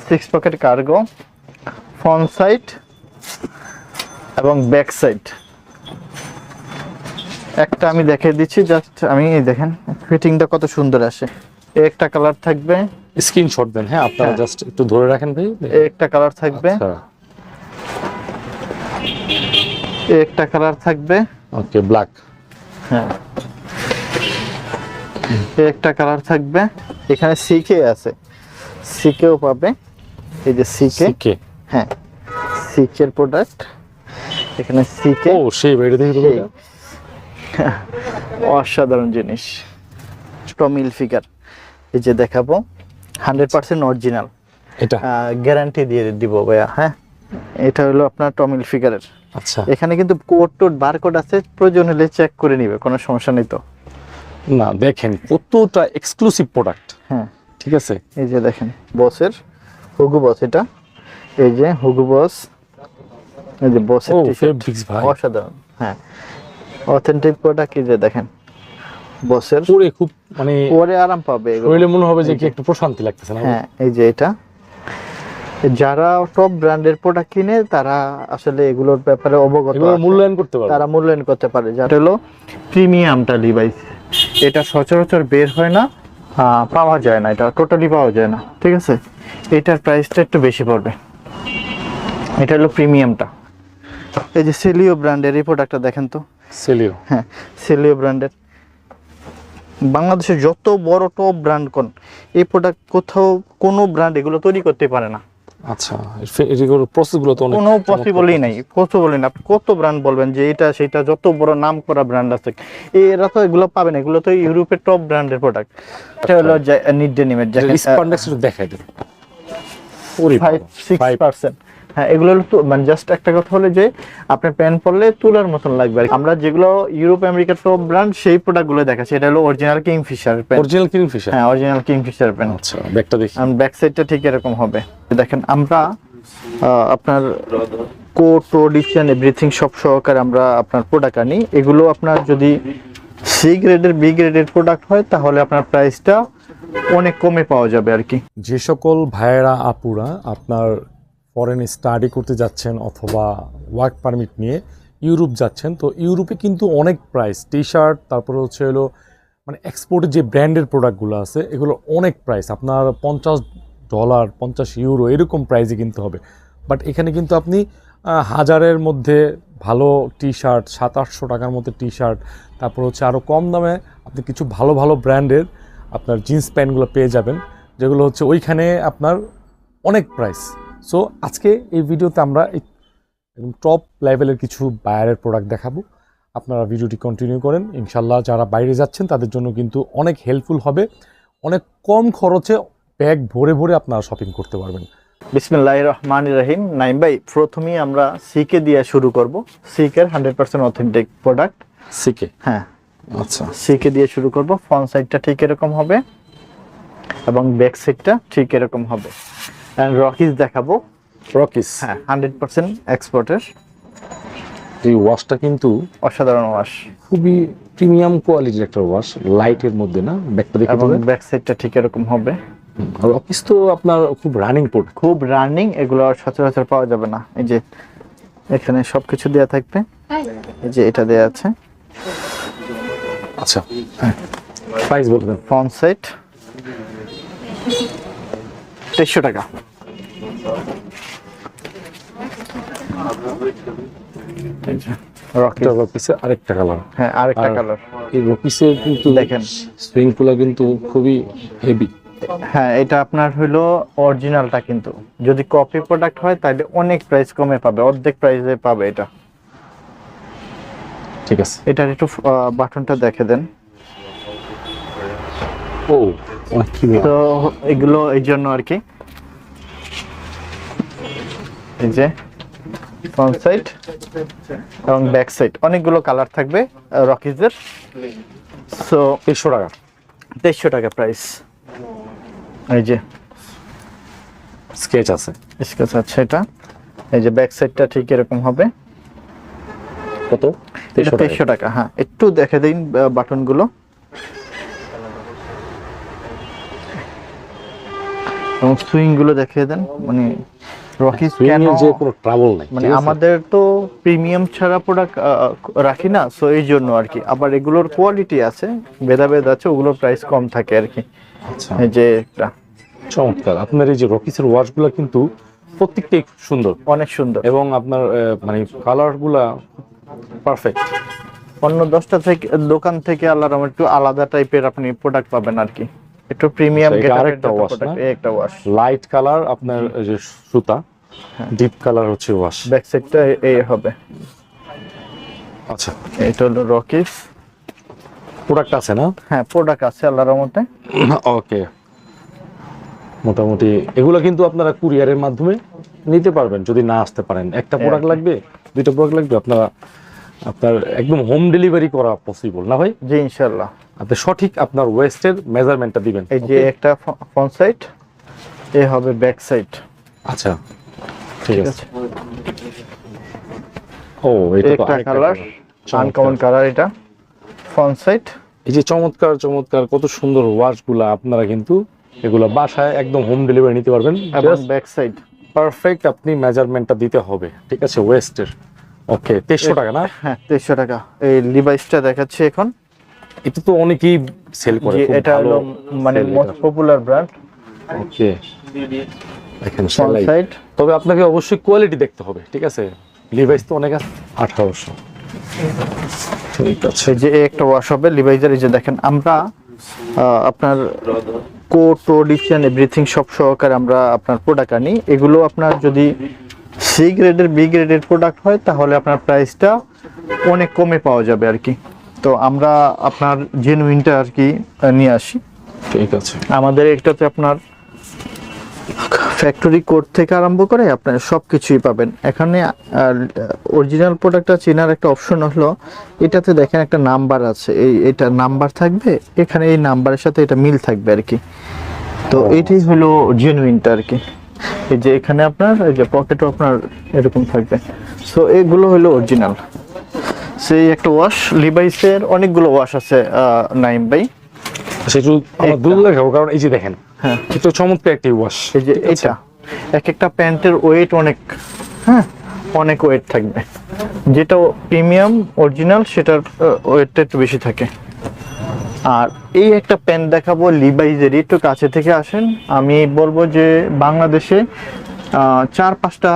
6 pocket cargo, front side এবং back side. একটা আমি দেখিয়ে দিচ্ছি, জাস্ট আমি এই দেখেন ফিটিংটা কত সুন্দর আসে। একটা কালার থাকবে, স্ক্রিনশট দেন, হ্যাঁ আপনারা জাস্ট একটু ধরে রাখেন ভাই। একটা কালার থাকবে, আচ্ছা একটা কালার থাকবে, ওকে ব্ল্যাক, হ্যাঁ একটা কালার থাকবে। এখানে সিকে আছে, সিকেও পাবে, এই যে সিকে, সিকে, হ্যাঁ সিকের প্রোডাক্ট, এখানে সিকে। ও সেই বাইরে দেখি তো অসাধারণ জিনিস, টমিল ফিগার, এই যে দেখাবো 100% অরিজিনাল, এটা গ্যারান্টি দিয়ে দিব ভাইয়া। হ্যাঁ এটা হলো আপনার টমিল ফিগারের। আচ্ছা এখানে কিন্তু কোড টোড বারকোড আছে, প্রয়োজন হলে চেক করে নিবে, কোনো সমস্যা নেই তো। না দেখেন কতটা এক্সক্লুসিভ প্রোডাক্ট, হ্যাঁ ঠিক আছে। এই যে দেখেন বসের হুগু বস, এটা এই যে হুগু বস, এই যে বসের ও টি-শার্ট, ফেব্রিক্স ভাই, অসাধারণ। হ্যাঁ অথেন্টিক প্রোডাক্ট, এই যে দেখেন বসের, পরে খুব মানে পরে আরাম পাবে এগুলো। শরীরে মনে হবে যে কি একটু প্রশান্তি লাগতেছে না। হ্যাঁ এই যে এটা, যারা টপ ব্র্যান্ডের প্রোডাক্ট কিনে তারা আসলে এগুলোর ব্যাপারে অবগত, এগুলোর মূল্যায়ন করতে পারবে, তারা মূল্যায়ন করতে পারে। যেটা হলো প্রিমিয়ামটা লিভাইস, এটা সচরাচর বের হয় না, পাওয়া যায় না, এটা টোটালি পাওয়া যায় না, ঠিক আছে। এটার প্রাইসটা একটু বেশি পড়বে, এটা হলো প্রিমিয়ামটা। এই যে সেলিও ব্র্যান্ডের এই প্রোডাক্টটা দেখেন তো, সেলিও, হ্যাঁ সেলিও ব্র্যান্ডের, বাংলাদেশের যত বড় টপ ব্র্যান্ড কোন, এই প্রোডাক্ট কোথাও কোনো ব্র্যান্ড এগুলো তৈরি করতে পারে না। আচ্ছা এগুলোর প্রসেসগুলো তো অনেক কোনো পসিবলই নাই, পসিবলই না। আপনি কত ব্র্যান্ড বলবেন যে এটা সেটা, যত বড় নাম করা ব্র্যান্ড আছে এরা তো এগুলো পাবেন, এগুলো তো ইউরোপের টপ ব্র্যান্ডের প্রোডাক্ট। এটা হলো নিড ডেনিমের জ্যাকেট, স্পান্ডেক্স একটু দেখাই দেন। ওরে 5-6%। হ্যাঁ এগুলো হলো তো মানে জাস্ট একটা কথা হলো যে আপনি প্যান্ট পরলে তুলার মতন লাগবে। আমরা যেগুলো ইউরোপ আমেরিকার টপ ব্র্যান্ড সেই প্রোডাক্টগুলো দেখাচ্ছি, এটা হলো original Kingfisher pant, original Kingfisher, হ্যাঁ অরিজিনাল কিংফিশার প্যান্ট। আচ্ছা ব্যাকটা দেখি, ব্যাক সাইডটা ঠিক এরকম হবে। দেখেন আমরা আপনার কোট প্রোডিকশন এভরিথিং সব সহকারে আমরা আপনার প্রোডাক্ট আনি। এগুলো আপনার যদি সি গ্রেডের বি গ্রেডের প্রোডাক্ট হয় তাহলে আপনার প্রাইসটা অনেক কমে পাওয়া যাবে আর কি। যে সকল ভাইয়েরা আপুরা আপনার ফরেন স্টাডি করতে যাচ্ছেন অথবা ওয়ার্ক পারমিট নিয়ে ইউরোপ যাচ্ছেন, তো ইউরোপে কিন্তু অনেক প্রাইস, টি শার্ট তারপরে হচ্ছে হলো মানে এক্সপোর্টের যে ব্র্যান্ডের প্রোডাক্টগুলো আছে এগুলো অনেক প্রাইস, আপনার $50 €50 এরকম প্রাইসে কিনতে হবে। বাট এখানে কিন্তু আপনি হাজারের মধ্যে ভালো টি শার্ট, 700-800 টাকার মধ্যে টি শার্ট, তারপর হচ্ছে আরও কম দামে আপনি কিছু ভালো ভালো ব্র্যান্ডের আপনার জিন্স প্যান্টগুলো পেয়ে যাবেন, যেগুলো হচ্ছে ওইখানে আপনার অনেক প্রাইস। সো আজকে এই ভিডিওতে আমরা একদম টপ লেভেলের কিছু বায়ারের প্রোডাক্ট দেখাবো। আপনারা ভিডিওটি কন্টিনিউ করেন, ইনশাল্লাহ যারা বাইরে যাচ্ছেন তাদের জন্য কিন্তু অনেক হেল্পফুল হবে, অনেক কম খরচে ব্যাগ ভরে ভরে আপনারা শপিং করতে পারবেন। বিসমিল্লাহির রহমানির রহিম। নাইম ভাই প্রথমেই আমরা সিকে দিয়ে শুরু করব, সিকের 100% অথেন্টিক প্রোডাক্ট সিকে, হ্যাঁ আচ্ছা সিকে দিয়ে শুরু করব। ফ্রন্ট সাইডটা ঠিক এরকম হবে এবং ব্যাক সাইডটা ঠিক এরকম হবে। এন্ড রকিস দেখাবো, রকিস, হ্যাঁ 100% এক্সপোর্টের। এই ওয়াশটা কিন্তু অসাধারণ ওয়াশ, খুবই প্রিমিয়াম কোয়ালিটির একটা ওয়াশ, লাইটের মধ্যে না, ব্যাকটা দেখে এবং দেবেন। ব্যাক সাইডটা ঠিক এরকম হবে। রকিস তো আপনার খুব রানিং প্রোডাক্ট, খুব রানিং, এগুলো সচরাচর পাওয়া যাবে না। এই যে এখানে সবকিছু দেয়া থাকবে, এই যে এটা দেয়া আছে। আচ্ছা প্রাইস বলে দেন। ফ্রন্ট সাইড 2300 টাকা, এই যে রকিস, রকিসের আরেকটা কালার, হ্যাঁ আরেকটা কালার। এই রকিসের কিন্তু দেখেন সুইংগুলো কিন্তু খুবই হেভি। হ্যাঁ এটা আপনার হলো অরিজিনালটা, কিন্তু যদি কপি প্রোডাক্ট হয় তাহলে অনেক প্রাইস কমে পাবে, অর্ধেক প্রাইসে পাবে এটা। ঠিক আছে, এটার একটু বাটনটা দেখে দেন। ও অনেক প্রিমিয়াম। তো এগুলো এই জন্য আর কি, এই যে ফ্রন্ট সাইড এবং ব্যাক সাইড অনেকগুলো কালার থাকবে রকিজের। সো 2300 টাকা, 2300 টাকা প্রাইস। এই যে স্কেচ আছে, স্কেচ আছে এটা। এই যে ব্যাক সাইডটা ঠিক এরকম হবে। কত? 2300 টাকা। হ্যাঁ একটু দেখে দিন বাটনগুলো, এবং সুইং গুলো দেখিয়ে দেন, মানে রকিস কেন যে কোনো ট্রাবল নাই, মানে আমাদের তো প্রিমিয়াম ছাড়া প্রোডাক্ট রাখি না, সো এই জন্য আর কি। আবার এগুলোর কোয়ালিটি আছে, ভেদাভেদ আছে, ওগুলোর প্রাইস কম থাকে আর কি। আচ্ছা, এই যে একটা চমৎকার। আপনার এই যে রকিসের ওয়াচগুলো কিন্তু প্রত্যেকটাই খুব সুন্দর, অনেক সুন্দর, এবং আপনার মানে কালারগুলা পারফেক্ট। অন্য 10টা থেকে দোকান থেকে আল্লাহর রহমতে একটু আলাদা টাইপের আপনি প্রোডাক্ট পাবেন আর কি, একটু প্রিমিয়াম আচ্ছা, এটা আরেকটা ওয়াশ না? একটা ওয়াশ লাইট কালার আপনার এই যে সুতা, ডিপ কালার হচ্ছে ওয়াশ। ব্যাক সাইডটা এই হবে। আচ্ছা, এটা হলো রকিস প্রোডাক্ট আছে না? হ্যাঁ, প্রোডাক্ট আছে আল্লাহর রহমতে। ওকে, মোটামুটি এগুলো কিন্তু আপনারা কুরিয়ারের মাধ্যমে নিতে পারবেন যদি না আসতে পারেন। একটা প্রোডাক্ট লাগবে, দুইটা প্রোডাক্ট লাগবে, আপনার একদম হোম ডেলিভারি করা পসিবল না ভাই? জি ইনশাআল্লাহ। আপনি সঠিক আপনার ওয়েস্টের মেজারমেন্টটা দিবেন। এই যে একটা ফ্রন্ট সাইড, এই হবে ব্যাক সাইড। আচ্ছা, ঠিক আছে। ও, এটা তো একটা আরেকটা কালার, আনকমন কালার, এটা ফ্রন্ট সাইড। এই যে চমৎকার চমৎকার কত সুন্দর ওয়াচগুলা, আপনারা কিন্তু এগুলা বাসায় একদম হোম ডেলিভারি নিতে পারবেন। এবং ব্যাক সাইড পারফেক্ট আপনি মেজারমেন্টটা দিতে হবে, ঠিক আছে, ওয়েস্টের। ওকে, 2300 টাকা না? হ্যাঁ, 2300 টাকা। এই লিভাইসটা দেখাচ্ছি এখন। এটা তো অনেকেই সেল করে, খুব এটা ভালো হলো মানে মোস্ট পপুলার ব্র্যান্ড। ওকে, দেখেন ফ্রন্ট সেলাই। সাইড। তবে আপনাকে অবশ্যই কোয়ালিটি দেখতে হবে, ঠিক আছে। লিভাইস তো অনেক আছে। 1800, ঠিক আছে। এই যে একটা ওয়াশ হবে লিভাইজের। এই যে দেখেন, আমরা আপনার কোট টোডিশন এভরিথিং সব সহকারে আমরা আপনার প্রোডাক্ট আনি। এগুলো আপনার যদি সি গ্রেডের বি গ্রেডের প্রোডাক্ট হয় তাহলে আপনার প্রাইসটা অনেক কমে পাওয়া যাবে আর কি। তো আমরা আপনার জেনুইনটা আর কি নিয়ে আসি। ঠিক আছে, আমাদের একটাতে আপনার ফ্যাক্টরি কোড থেকে আরম্ভ করে আপনার সব কিছুই পাবেন এখানে। অরিজিনাল প্রোডাক্টটা চেনার একটা অপশন হলো, এটাতে দেখেন একটা নাম্বার আছে, এটা নাম্বার থাকবে এখানে, এই নাম্বারের সাথে এটা মিল থাকবে আর কি। তো এটাই হলো জেনুইনটা আর কি। এই যে এখানে আপনার এই যে পকেটও আপনার এরকম থাকবে। সো এগুলো হলো অরিজিনাল। সেই একটা ওয়াশ, লিভাইসের অনেকগুলো ওয়াশ আছে নাইম ভাই। সেটা আমার দূর দেখাবো, কারণ এই যে দেখেন, হ্যাঁ, এটা চমৎকার একটি ওয়াশ। এই যে এটা এক একটা প্যান্টের ওয়েট অনেক, হ্যাঁ অনেক ওয়েট থাকবে। যেটা প্রিমিয়াম অরিজিনাল সেটার ওয়েটটা একটু বেশি থাকে। আর এই একটা প্যান্ট দেখাবো লিভাইজের, একটু কাছে থেকে আসেন। আমি বলবো যে বাংলাদেশে 4-5টা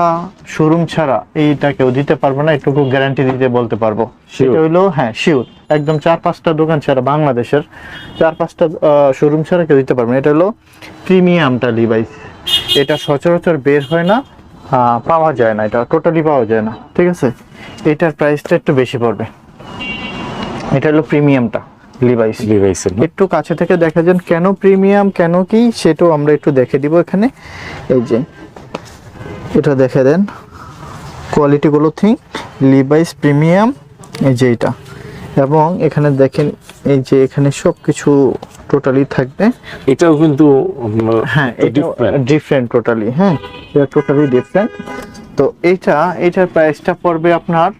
শোরুম ছাড়া এইটা কেউ দিতে পারবো না, এটুকু গ্যারান্টি দিতে বলতে পারবো। সেটা হইলো, হ্যাঁ শিওর, একদম 4-5টা দোকান ছাড়া, বাংলাদেশের 4-5টা শোরুম ছাড়া কেউ দিতে পারবে না। এটা হলো প্রিমিয়ামটা লিভাইস। এটা সচরাচর বের হয় না, পাওয়া যায় না, এটা টোটালি পাওয়া যায় না, ঠিক আছে। এটার প্রাইসটা একটু বেশি পড়বে। এটা হলো প্রিমিয়ামটা লিভাইসের। একটু কাছে থেকে দেখা যান কেন প্রিমিয়াম, কেন কি, সেটাও আমরা একটু দেখে দিব এখানে। এই যে এটা দেখে দেন কোয়ালিটি গুলো, থিং লিভাইস প্রিমিয়াম, এই যে এটা। এবং এখানে দেখেন এই যে এখানে সবকিছু টোটালি থাকবে। এটাও কিন্তু হ্যাঁ, এটা ডিফারেন্ট টোটালি, হ্যাঁ এটা টোটালি ডিফারেন্ট। তো এটার প্রাইসটা পড়বে আপনার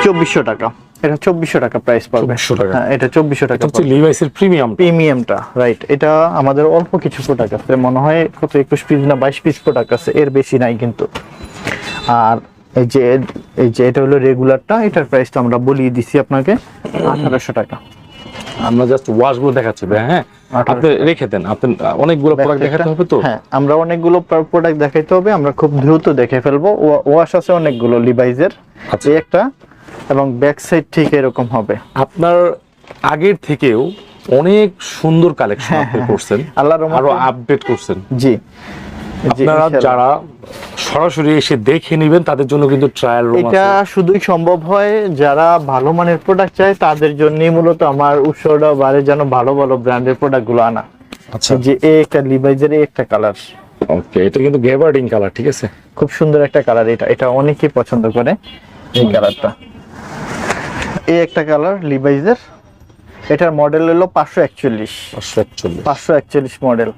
2400 টাকা। এটা 2400 টাকা প্রাইস পড়বে। হ্যাঁ, এটা 2400 টাকা হচ্ছে লিভাইসের প্রিমিয়ামটা, রাইট। এটা আমাদের অল্প কিছু প্রোডাক্ট আছে, মনে হয় কত 21 পিস না 22 পিস প্রোডাক্ট আছে, এর বেশি নাই কিন্তু। আর এই যে এটা হলো রেগুলারটা, এটার প্রাইসটা আমরা বলিয়ে দিছি আপনাকে 1800 টাকা। আমরা জাস্ট ওয়াশগুলো দেখাচ্ছি, হ্যাঁ আপনি রেখে দেন, আপনি অনেকগুলো প্রোডাক্ট দেখাতে হবে তো। হ্যাঁ, আমরা অনেকগুলো প্রোডাক্ট দেখাইতে হবে, আমরা খুব দ্রুত দেখে ফেলবো। ওয়াশ আছে অনেকগুলো লিভাইজের, এই একটা, এবং ব্যাক সাইড ঠিক এরকম হবে। আপনার আগের থেকেও অনেক সুন্দর কালেকশন আপনি করছেন, আল্লাহর রহমতে আরো আপডেট করছেন। জি, আপনারা যারা সরাসরি এসে দেখে নেবেন তাদের জন্য কিন্তু ট্রায়াল রুম আছে। এটা শুধুই সম্ভব হয় যারা ভালো মানের প্রোডাক্ট চায়, তাদের জন্যই মূলত আমার উৎসটা বাড়ে, যেন ভালো ভালো ব্র্যান্ডের প্রোডাক্টগুলো আনা। আচ্ছা, যে একটা লিভাইজের একটা কালার, ওকে, এটা কিন্তু গেভার্ডিং কালার, ঠিক আছে, খুব সুন্দর একটা কালার। এটা অনেকেই পছন্দ করে এই কালারটা। এই একটা কালার লিভাইজের, এটার মডেল হলো 541 মডেল।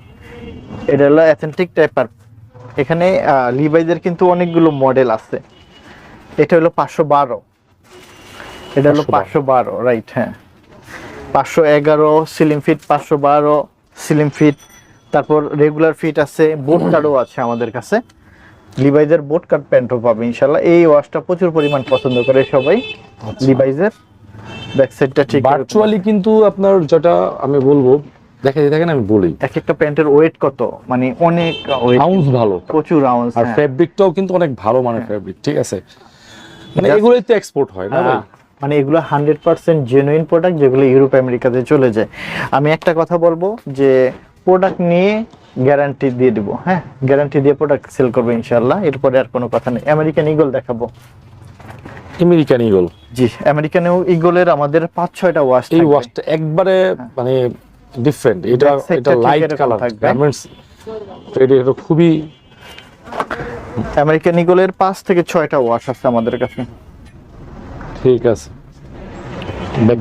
এটা হলো অ্যাথেন্টিক টাইপার। এখানে লিভাইজের কিন্তু অনেকগুলো মডেল আছে। এটা হলো 512, এটা হলো 512, রাইট, হ্যাঁ 511 স্লিম ফিট, 512 স্লিম ফিট, তারপর রেগুলার ফিট আছে, বোট কাটও আছে আমাদের কাছে। লিভাইজের বোট কাট প্যান্টও পাবে ইনশাআল্লাহ। এই ওয়াশটা প্রচুর পরিমাণ পছন্দ করে সবাই। লিভাইজের ব্যাক সাইডটা ঠিক ভার্চুয়ালি কিন্তু আপনার যেটা আমি বলবো, দেখেন আমি বলি এক একটা প্যান্টের ওয়েট কত, মানে অনেক ওয়েট, আউন্স ভালো, প্রচুর আউন্স। আর ফেব্রিকটাও কিন্তু অনেক ভালো মানের ফেব্রিক, ঠিক আছে, মানে এগুলোই তো এক্সপোর্ট হয় না ভাই? মানে এগুলো 100% জেনুইন প্রোডাক্ট, যেগুলো ইউরোপ আমেরিকাতে চলে যায়। আমি একটা কথা বলবো যে প্রোডাক্ট নিয়ে গ্যারান্টি দিয়ে দিব, হ্যাঁ, গ্যারান্টি দিয়ে প্রোডাক্ট সেল করবো ইনশাআল্লাহ। এরপরে আর কোনো কথা নেই। আমেরিকান ঈগল দেখাবো। আমেরিকান ঈগল, জি, আমেরিকান ঈগলের আমাদের 5-6টা ওয়াশ। এই ওয়াশটা একবারে মানে ডিফারেন্ট। এটা লাইট কালার গার্মেন্টস, এটা খুবই। আমেরিকান ঈগলের 5 থেকে 6টা ওয়াশ আছে আমাদের কাছে। ঠিক আছে,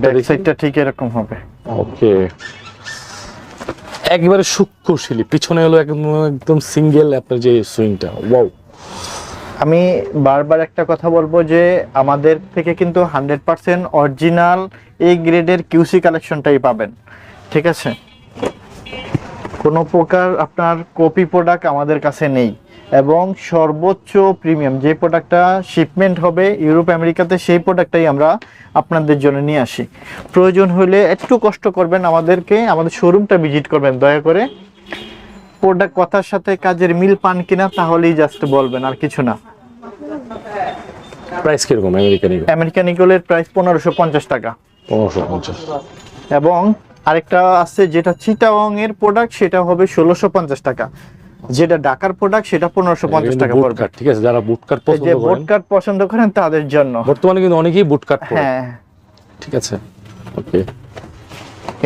ব্যাক সাইডটা ঠিক এরকম হবে। ওকে, একবারে সূক্ষ্ম শিলি, পিছনে হলো একদম সিঙ্গেল আপনার যে সুইংটা, ওয়াও। আমি বারবার একটা কথা বলবো যে আমাদের থেকে কিন্তু 100% অরিজিনাল এই গ্রেডের কিউসি কালেকশনটাই পাবেন, ঠিক আছে? কোনো প্রকার আপনার কপি প্রোডাক্ট আমাদের কাছে নেই। এবং সর্বোচ্চ প্রিমিয়াম যে প্রোডাক্টটা শিপমেন্ট হবে ইউরোপ আমেরিকাতে, সেই প্রোডাক্টটাই আমরা আপনাদের জন্য নিয়ে আসি। প্রয়োজন হলে একটু কষ্ট করবেন, আমাদের শোরুমটা ভিজিট করবেন দয়া করে। প্রোডাক্ট কথার সাথে কাজের মিল পান কিনা তাহলেই জাস্ট বলবেন, আর কিছু না। প্রাইস কিরকম আমেরিকান ঈগল? আমেরিকান ঈগলের প্রাইস 1550 টাকা। 1550। এবং আরেকটা আছে যেটা চিটাগং এর প্রোডাক্ট, সেটা হবে 1650 টাকা। যেটা ঢাকার প্রোডাক্ট সেটা 1550 টাকা পড়বে। ঠিক আছে, যারা বুট কাট পছন্দ করেন, বুট কাট পছন্দ করেন তাদের জন্য বর্তমানে কিন্তু অনেকেই বুট কাট পরে। হ্যাঁ, ঠিক আছে, ওকে।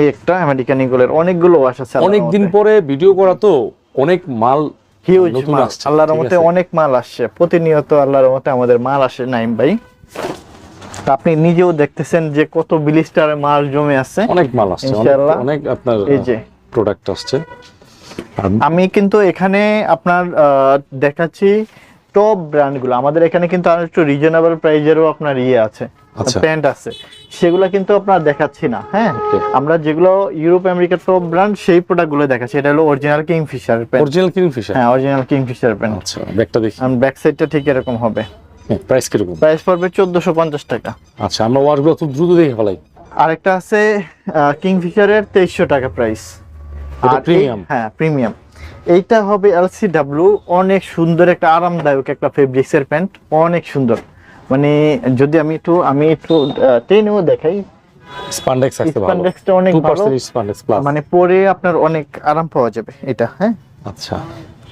এই একটা আমেরিকান ঈগলের অনেকগুলো ওয়াশ আছে। অনেক দিন পরে ভিডিও করা তো, অনেক মাল, হিউজ নতুন মাল, আসছে, আল্লাহর ঠিক রহমতে আছে। অনেক মাল আসছে প্রতিনিয়ত। আল্লাহর রহমতে আমাদের মাল আসে নাইম ভাই। আপনি নিজেও দেখতেছেন যে কত বিলিস্টারে মাল জমে আছে। অনেক মাল আসছে, ইনশাআল্লাহ। অনেক আপনার এই যে প্রোডাক্ট আসছে। আমি কিন্তু এখানে আপনার দেখাচ্ছি টপ ব্র্যান্ডগুলো। আমাদের এখানে কিন্তু আর একটু রিজনেবল প্রাইজেরও আপনার আছে, আচ্ছা। প্যান্ট আছে, সেগুলো কিন্তু আপনার দেখাচ্ছি না। হ্যাঁ, Okay. আমরা যেগুলো ইউরোপ আমেরিকার টপ ব্র্যান্ড সেই প্রোডাক্টগুলো দেখাচ্ছি। এটা হলো original Kingfisher pant. Original Kingfisher? হ্যাঁ, অরিজিনাল কিংফিশার প্যান্ট। আচ্ছা, ব্যাকটা দেখি। ব্যাক সাইডটা ঠিক এরকম হবে। প্রাইস কিরকম? প্রাইস পড়বে 1450 টাকা। আচ্ছা, আমরা ওয়াশগুলো খুব দ্রুত দেখে ফেলাই। আরেকটা আছে কিংফিশারের 2300 টাকা প্রাইস। এটা প্রিমিয়াম? হ্যাঁ, প্রিমিয়াম। এইটা হবে এলসিডব্লিউ, অনেক সুন্দর একটা আরামদায়ক একটা ফেব্রিক্সের প্যান্ট, অনেক সুন্দর। মানে যদি আমি একটু টেনেও দেখাই, স্পান্ডেক্স আছে, ভালো স্পান্ডেক্সটা অনেক ভালো, 2% স্পান্ডেক্স প্লাস, মানে পরে আপনার অনেক আরাম পাওয়া যাবে এটা। হ্যাঁ, আচ্ছা,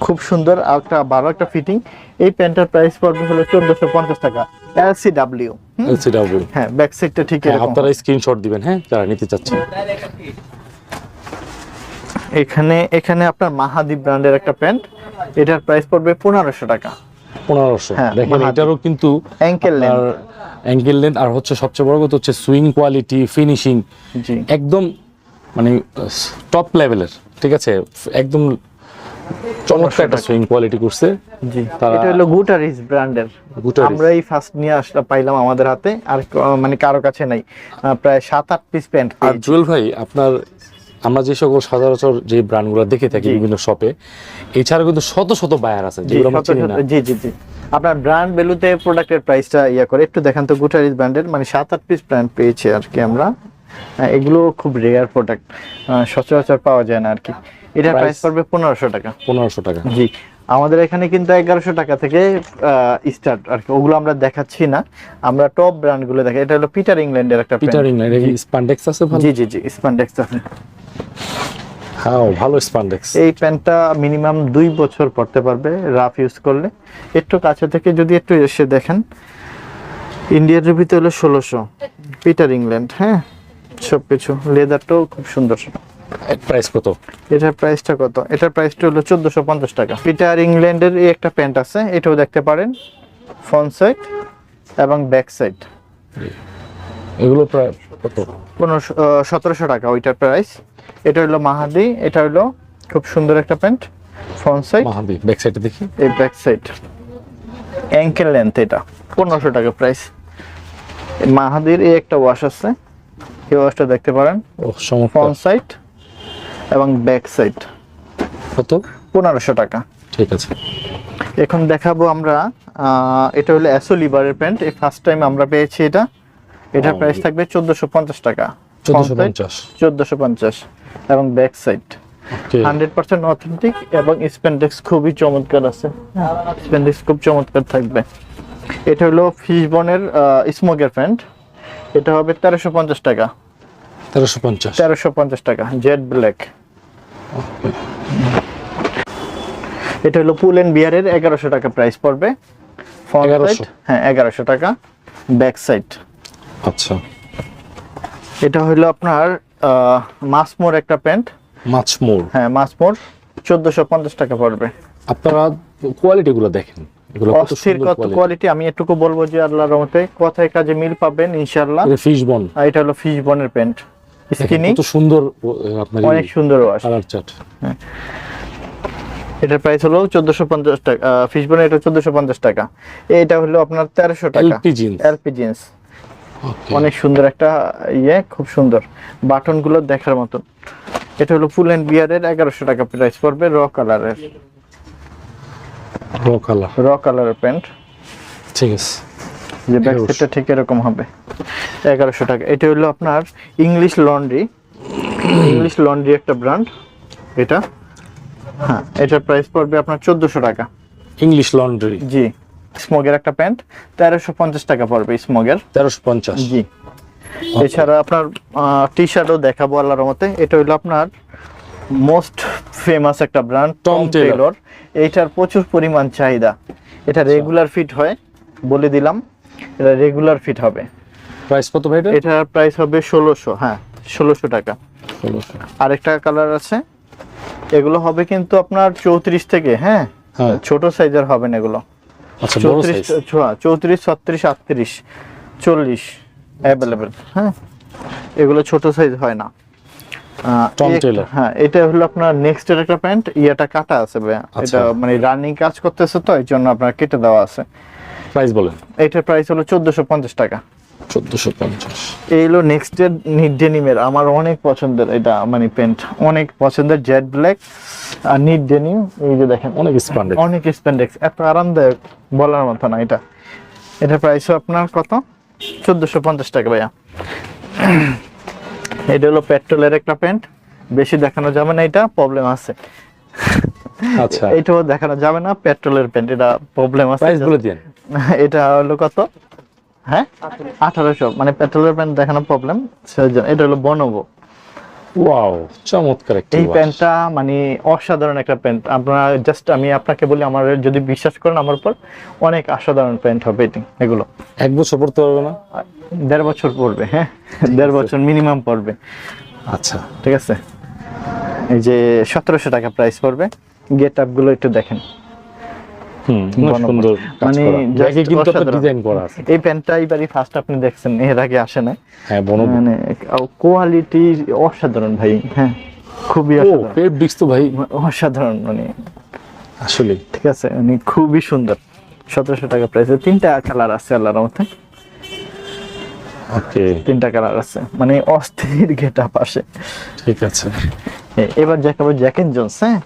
খুব সুন্দর। আর একটা ভালো একটা ফিটিং। এই প্যান্টের প্রাইস পড়বে হলো 1450 টাকা এলসিডব্লিউ। এলসিডব্লিউ। হ্যাঁ, ব্যাক সাইডটা ঠিক এরকম। আপনারা স্ক্রিনশট দিবেন, হ্যাঁ, যারা নিতে চাচ্ছেন। এখানে আপনার মাহাদি ব্র্যান্ডের একটা প্যান্ট, এটার প্রাইস পড়বে 1500 টাকা। 1500। হ্যাঁ, দেখেন, মাহাদি। এটারও কিন্তু অ্যাঙ্কেল লেন্থ, অ্যাঙ্কেল লেন্থ, আর হচ্ছে সবচেয়ে বড় কথা হচ্ছে সুইং কোয়ালিটি, ফিনিশিং জি, একদম মানে টপ লেভেলের, ঠিক আছে, একদম চমৎকার একটা সুইং কোয়ালিটি করছে। জি। তারা- এটা হলো গুটারিস ব্র্যান্ডের। গুটারিস। আমরাই ফার্স্ট নিয়ে পাইলাম আমাদের হাতে, আর মানে কারো কাছে নাই। প্রায় 7-8 পিস প্যান্ট আর জুয়েল ভাই, আমরা যে সকল সচরাচর যে ব্র্যান্ডগুলো দেখে থাকি জি। বিভিন্ন শপে, এছাড়া কিন্তু শত শত বায়ার আছে যেগুলো আমরা চিনি না। জি জি জি। আপনার ব্র্যান্ড ভ্যালুতে প্রোডাক্টের প্রাইসটা করে একটু দেখেন তো। গুটারিস ব্র্যান্ডের মানে 7-8 পিস প্যান্ট পেয়েছি আর কি আমরা। এগুলো খুব রেয়ার প্রোডাক্ট, সচরাচর পাওয়া যায় না আর কি। এটার প্রাইস পড়বে 1500 টাকা। 1500 টাকা। জি, আমাদের এখানে কিন্তু 1100 টাকা থেকে স্টার্ট আর কি। ওগুলো আমরা দেখাচ্ছি না, আমরা টপ ব্র্যান্ড গুলো দেখাই। এটা হলো পিটার ইংল্যান্ডের একটা পিটার ইংল্যান্ড, এই স্পান্ডেক্স আছে ভালো? জি জি জি, স্প্যান্ডেক্স আছে। হ্যাঁ, ভালো স্পান্ডেক্স। এই প্যান্টটা মিনিমাম 2 বছর পরতে পারবে রাফ ইউজ করলে। একটু কাছে থেকে যদি একটু এসে দেখেন, ইন্ডিয়ার রুপিতে হলো 1600, পিটার ইংল্যান্ড। হ্যাঁ, সবকিছু লেদারটাও খুব সুন্দর। প্রাইস কত? এটার প্রাইসটা কত? এটার প্রাইসটা হলো 1450 টাকা। পিটার ইংল্যান্ডের এই একটা প্যান্ট আছে, এটাও দেখতে পারেন, ফ্রন্ট সাইড এবং ব্যাক সাইড। এগুলো প্রায় কত? 1700 টাকা ওইটার প্রাইস। এটা হলো মাহাদি, এটা হলো খুব সুন্দর একটা প্যান্ট, ফ্রন্ট সাইড, মাহাদি। ব্যাক সাইডে দেখি, এই ব্যাক সাইড, অ্যাঙ্কেল লেন্থ। এটা 1500 টাকা প্রাইস। মাহাদির এই একটা ওয়াশ আছে, এই ওয়াশটা দেখতে পারেন, ও চমৎকার। ফ্রন্ট সাইড এবং ব্যাক সাইড। কত? 1500 টাকা। ঠিক আছে। এখন দেখাবো আমরা এটা হলো অ্যাসো লিভারের প্যান্ট, এই ফার্স্ট টাইম আমরা পেয়েছি এটা। এটার প্রাইস থাকবে 1450 টাকা। 1450 1450 এবং ব্যাক সাইড ওকে 100% অথেন্টিক এবং স্প্যান্ডেক্স খুবই চমৎকার আছে, স্প্যান্ডেক্স খুব চমৎকার থাকবে। এটা হলো ফিশবনের স্মোকের প্যান্ট, এটা হবে 1350 টাকা। 1350 টাকা জেড ব্ল্যাক। এটা হলো পুল এন্ড বিয়ারের 1100 টাকা প্রাইস পড়বে। ফ্রন্ট 1100 সাইড হ্যাঁ 1100 টাকা, ব্যাক সাইড। আচ্ছা এটা হলো আপনার মাসমোর একটা প্যান্ট, মাছমোর। হ্যাঁ মাসমোর 1450 টাকা পড়বে। আপনারা কোয়ালিটি গুলো দেখেন, এগুলো কত অস্থির সুন্দর কত কোয়ালিটি। আমি এটুকু বলবো যে আল্লাহর রহমতে কথায় কাজে মিল পাবেন ইনশাআল্লাহ। ফিশবন, এটা হলো ফিশবনের প্যান্ট, স্কিনি কত সুন্দর আপনার অনেক সুন্দর ওয়াশ। Colour chart. এটার প্রাইস হলো 1450 টাকা। ফিশবনের এটা 1450 টাকা। এটা হলো আপনার 1300 টাকা। এলপি জিন্স, এলপি জিন্স অনেক সুন্দর একটা খুব সুন্দর, বাটন গুলো দেখার মতন। এটা হলো ফুল এন্ড বিয়ারের 1100 টাকা প্রাইস পড়বে, র কালারের, র কালারের প্যান্ট। ঠিক আছে, যে ব্যাক সাইডটা ঠিক এরকম হবে, 1100 টাকা। এটা হলো আপনার ইংলিশ লন্ড্রি, ইংলিশ লন্ড্রি একটা ব্র্যান্ড এটা। হ্যাঁ এটার প্রাইস পড়বে আপনার 1400 টাকা। ইংলিশ লন্ড্রি, জি। স্মোগের একটা প্যান্ট 1350 টাকা পড়বে, স্মোগের 1350। জি। এছাড়া আপনার টি শার্টও দেখাবো আল্লাহর রহমতে। এটা হলো আপনার মোস্ট ফেমাস একটা ব্র্যান্ড টম টেইলর। এইটার প্রচুর পরিমাণ চাহিদা। এটা রেগুলার ফিট হয়, বলে দিলাম এটা রেগুলার ফিট হবে। প্রাইস কত ভাই এটা? এটার প্রাইস হবে 1600, হ্যাঁ 1600 টাকা। 1600। আরেকটা কালার আছে, এগুলো হবে কিন্তু আপনার 34 থেকে, হ্যাঁ ছোট সাইজের হবে না এগুলো। আচ্ছা বড় সাইজ 34, 36, 38, 40 अवेलेबल। হ্যাঁ এগুলো ছোট সাইজ হয় না। টম টেইলর, হ্যাঁ এটা হলো আপনার নেক্সট এর একটা প্যান্ট, ইয়াটা কাটা আছে ভাইয়া। এটা মানে রানিং কাজ করতেছে তো এই জন্য আপনার কেটে দেওয়া আছে। প্রাইস বলেন। এটার প্রাইস হলো 1450 টাকা। 1450। এই হলো নেক্সট এর নিট ডেনিমের, আমার অনেক পছন্দের এটা, মানে প্যান্ট অনেক পছন্দের, জেড ব্ল্যাক আর নিট ডেনিম। এই যে দেখেন অনেক স্প্যান্ডেক্স, অনেক স্প্যান্ডেক্স, এত আরামদায়ক বলার মতো না এটা। এটার প্রাইস আপনার কত? 1450 টাকা ভাইয়া। এটা হলো পেট্রোলের একটা প্যান্ট, বেশি দেখানো যাবে না, এটা প্রবলেম আছে। আচ্ছা এইটাও দেখানো যাবে না, পেট্রোলের প্যান্ট, এটা প্রবলেম আছে। প্রাইস বলে দেন। এটা হলো কত? হ্যাঁ 1800, মানে পেট্রোলের প্যান্ট দেখানো প্রবলেম সেজন্য। এটা হলো বনোভো। ওয়াও চমৎকার একটা এই প্যান্টটা মানে অসাধারণ একটা প্যান্ট। আপনারা জাস্ট আমি আপনাকে বলি, আমার যদি বিশ্বাস করেন আমার উপর, অনেক অসাধারণ প্যান্ট হবে এগুলো। 1 বছর পড়তে পারবে না? 1.5 বছর পড়বে, হ্যাঁ 1.5 বছর মিনিমাম পড়বে। আচ্ছা ঠিক আছে। এই যে 1700 টাকা প্রাইস পড়বে। গেট আপ গুলো একটু দেখেন, সুন্দর কাজ মানে করা, জায়গায় কিন্তু আপনার অসাধারণ। ডিজাইন করা আছে। এই প্যান্টটা এইবারই ফার্স্ট আপনি দেখছেন, এর আগে আসে না। হ্যাঁ বনো মানে কোয়ালিটি অসাধারণ ভাই, হ্যাঁ খুবই ও অসাধারণ, ফেব্রিক্স তো ভাই অসাধারণ, মানে আসলে ঠিক আছে, মানে খুবই সুন্দর। 1700 টাকা প্রাইসে 3টা কালার আছে আল্লাহর রহমতে। ওকে 3টা কালার আছে, মানে অস্থির গেট আপ আসে। ঠিক আছে। এবার দেখাবো জ্যাক এন্ড জোন্স। হ্যাঁ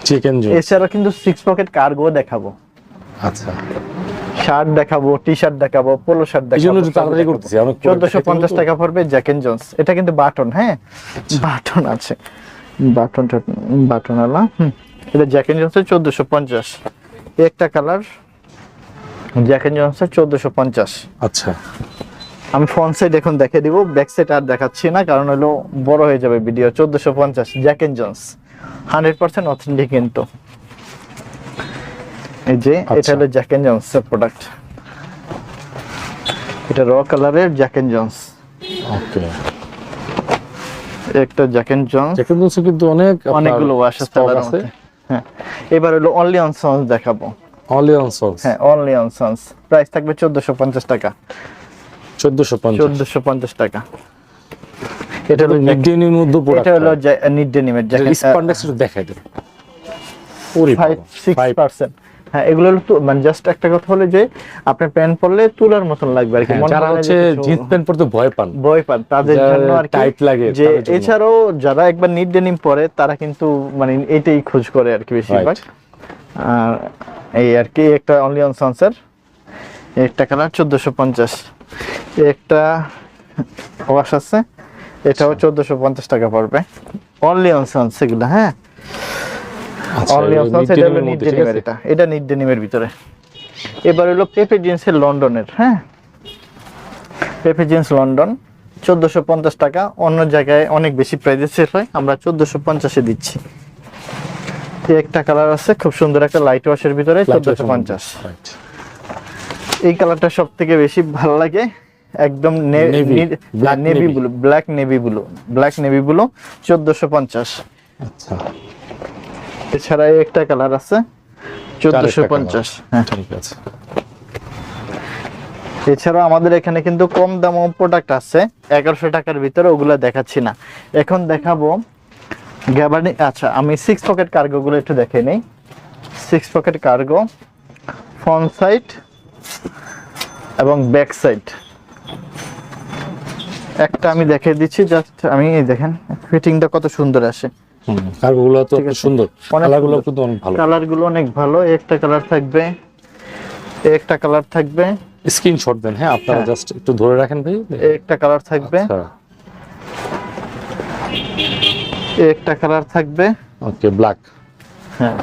চিকেন জোন, এছাড়া কিন্তু 6 পকেট কার্গো দেখাবো, আচ্ছা শার্ট দেখাবো, টি শার্ট দেখাবো, পোলো শার্ট এই জন্য দেখাবো। একটু তাড়াতাড়ি করতেছি, অনেক 1450 টাকা পড়বে জ্যাক এন্ড জোন্স। এটা কিন্তু বাটন, হ্যাঁ বাটন আছে, বাটন আলা। এটা জ্যাক এন্ড জোন্সের 1450। একটা কালার জ্যাক এন্ড জোন্সের 1450। আচ্ছা আমি ফ্রন্ট সাইড এখন দেখে দিব, ব্যাক সাইড আর দেখাচ্ছি না, কারণ হলো বড় হয়ে যাবে video. 1450 Jack and Jones 100% authentic কিন্তু। এই যে এটা হলো জ্যাক এন্ড জোন্স এর প্রোডাক্ট, এটা র কালারের জ্যাক এন্ড জোন্স। ওকে একটা জ্যাক এন্ড জোন্স, চিকেন জোন কিন্তু অনেকগুলো ওয়াশ আছে। হ্যাঁ এবার হলো অনলি অন সন্স দেখাবো। অনলি অন সন্স, হ্যাঁ অনলি অন সন্স প্রাইস থাকবে 1450 টাকা। 1450 টাকা। এটা হলো নিট ডেনিমের মধ্যে প্রোডাক্ট, এটা হলো নিট ডেনিমের জ্যাকেট, স্প্যান্ডেক্স একটু দেখাই দেন। ওরে 6%, হ্যাঁ, এগুলো হলো তো মানে জাস্ট একটা কথা হলো যে আপনি প্যান্ট পরলে তুলার মতন লাগবে আর কি। মনে যারা হয় না হচ্ছে যে কিছু জিন্স প্যান্ট পরতে ভয় পান, ভয় পান তাদের যারা জন্য আর কি টাইট লাগে যে তাদের জন্য। এছাড়াও যারা একবার নিট ডেনিম পরে তারা কিন্তু মানে এটাই খোঁজ করে আর কি বেশিরভাগ। আর এই আর কি একটা অনলি অন সন্সের একটা কালার 1450, একটা ওয়াশ আছে এটাও 1450 টাকা পড়বে, অনলি অন সন্স এগুলো। হ্যাঁ, আচ্ছা, অনলি অন সন্স, mid এটা denim হলো এর নিট মধ্যে, ঠিক ডেনিমের, আছে? এটা নিট ডেনিমের ভিতরে। এবার হলো পেপে জিন্সের লন্ডনের। হ্যাঁ, পেপে জিন্স লন্ডন 1450 টাকা, অন্য জায়গায় অনেক বেশি প্রাইসে সেল হয়, আমরা 1450-এ দিচ্ছি। এই একটা কালার আছে খুব সুন্দর একটা লাইট ওয়াশের ভিতরে 1450। Right. এই কালারটা সব থেকে বেশি ভালো লাগে, একদম Black navy navy। Blue, black navy blue 1450। আচ্ছা, এছাড়া এই একটা কালার আছে 1450। হ্যাঁ, ঠিক আছে। এছাড়া আমাদের এখানে কিন্তু কম দাম প্রোডাক্ট আছে 1100 টাকার ভিতরে, ওগুলা দেখাচ্ছি না এখন, দেখাবো গ্যাবার্নি। আচ্ছা, আমি 6 পকেট কার্গো গুলো একটু দেখে নেই। 6 পকেট কার্গো ফ্রন্ট সাইড এবং ব্যাক সাইড একটা আমি দেখিয়ে দিচ্ছি, জাস্ট আমি এই দেখেন ফিটিংটা কত সুন্দর আসে। কার্গোগুলো তো ঠিক খুব আছে। সুন্দর, অনেক কালারগুলো সুন্দর। কিন্তু অনেক ভালো। কালার গুলো অনেক ভালো, একটা কালার থাকবে, একটা কালার থাকবে, স্ক্রিনশট দেন, হ্যাঁ আপনারা হ্যাঁ। জাস্ট একটু ধরে রাখেন ভাই। একটা কালার থাকবে, আচ্ছা, একটা কালার থাকবে, ওকে, ব্ল্যাক। হ্যাঁ,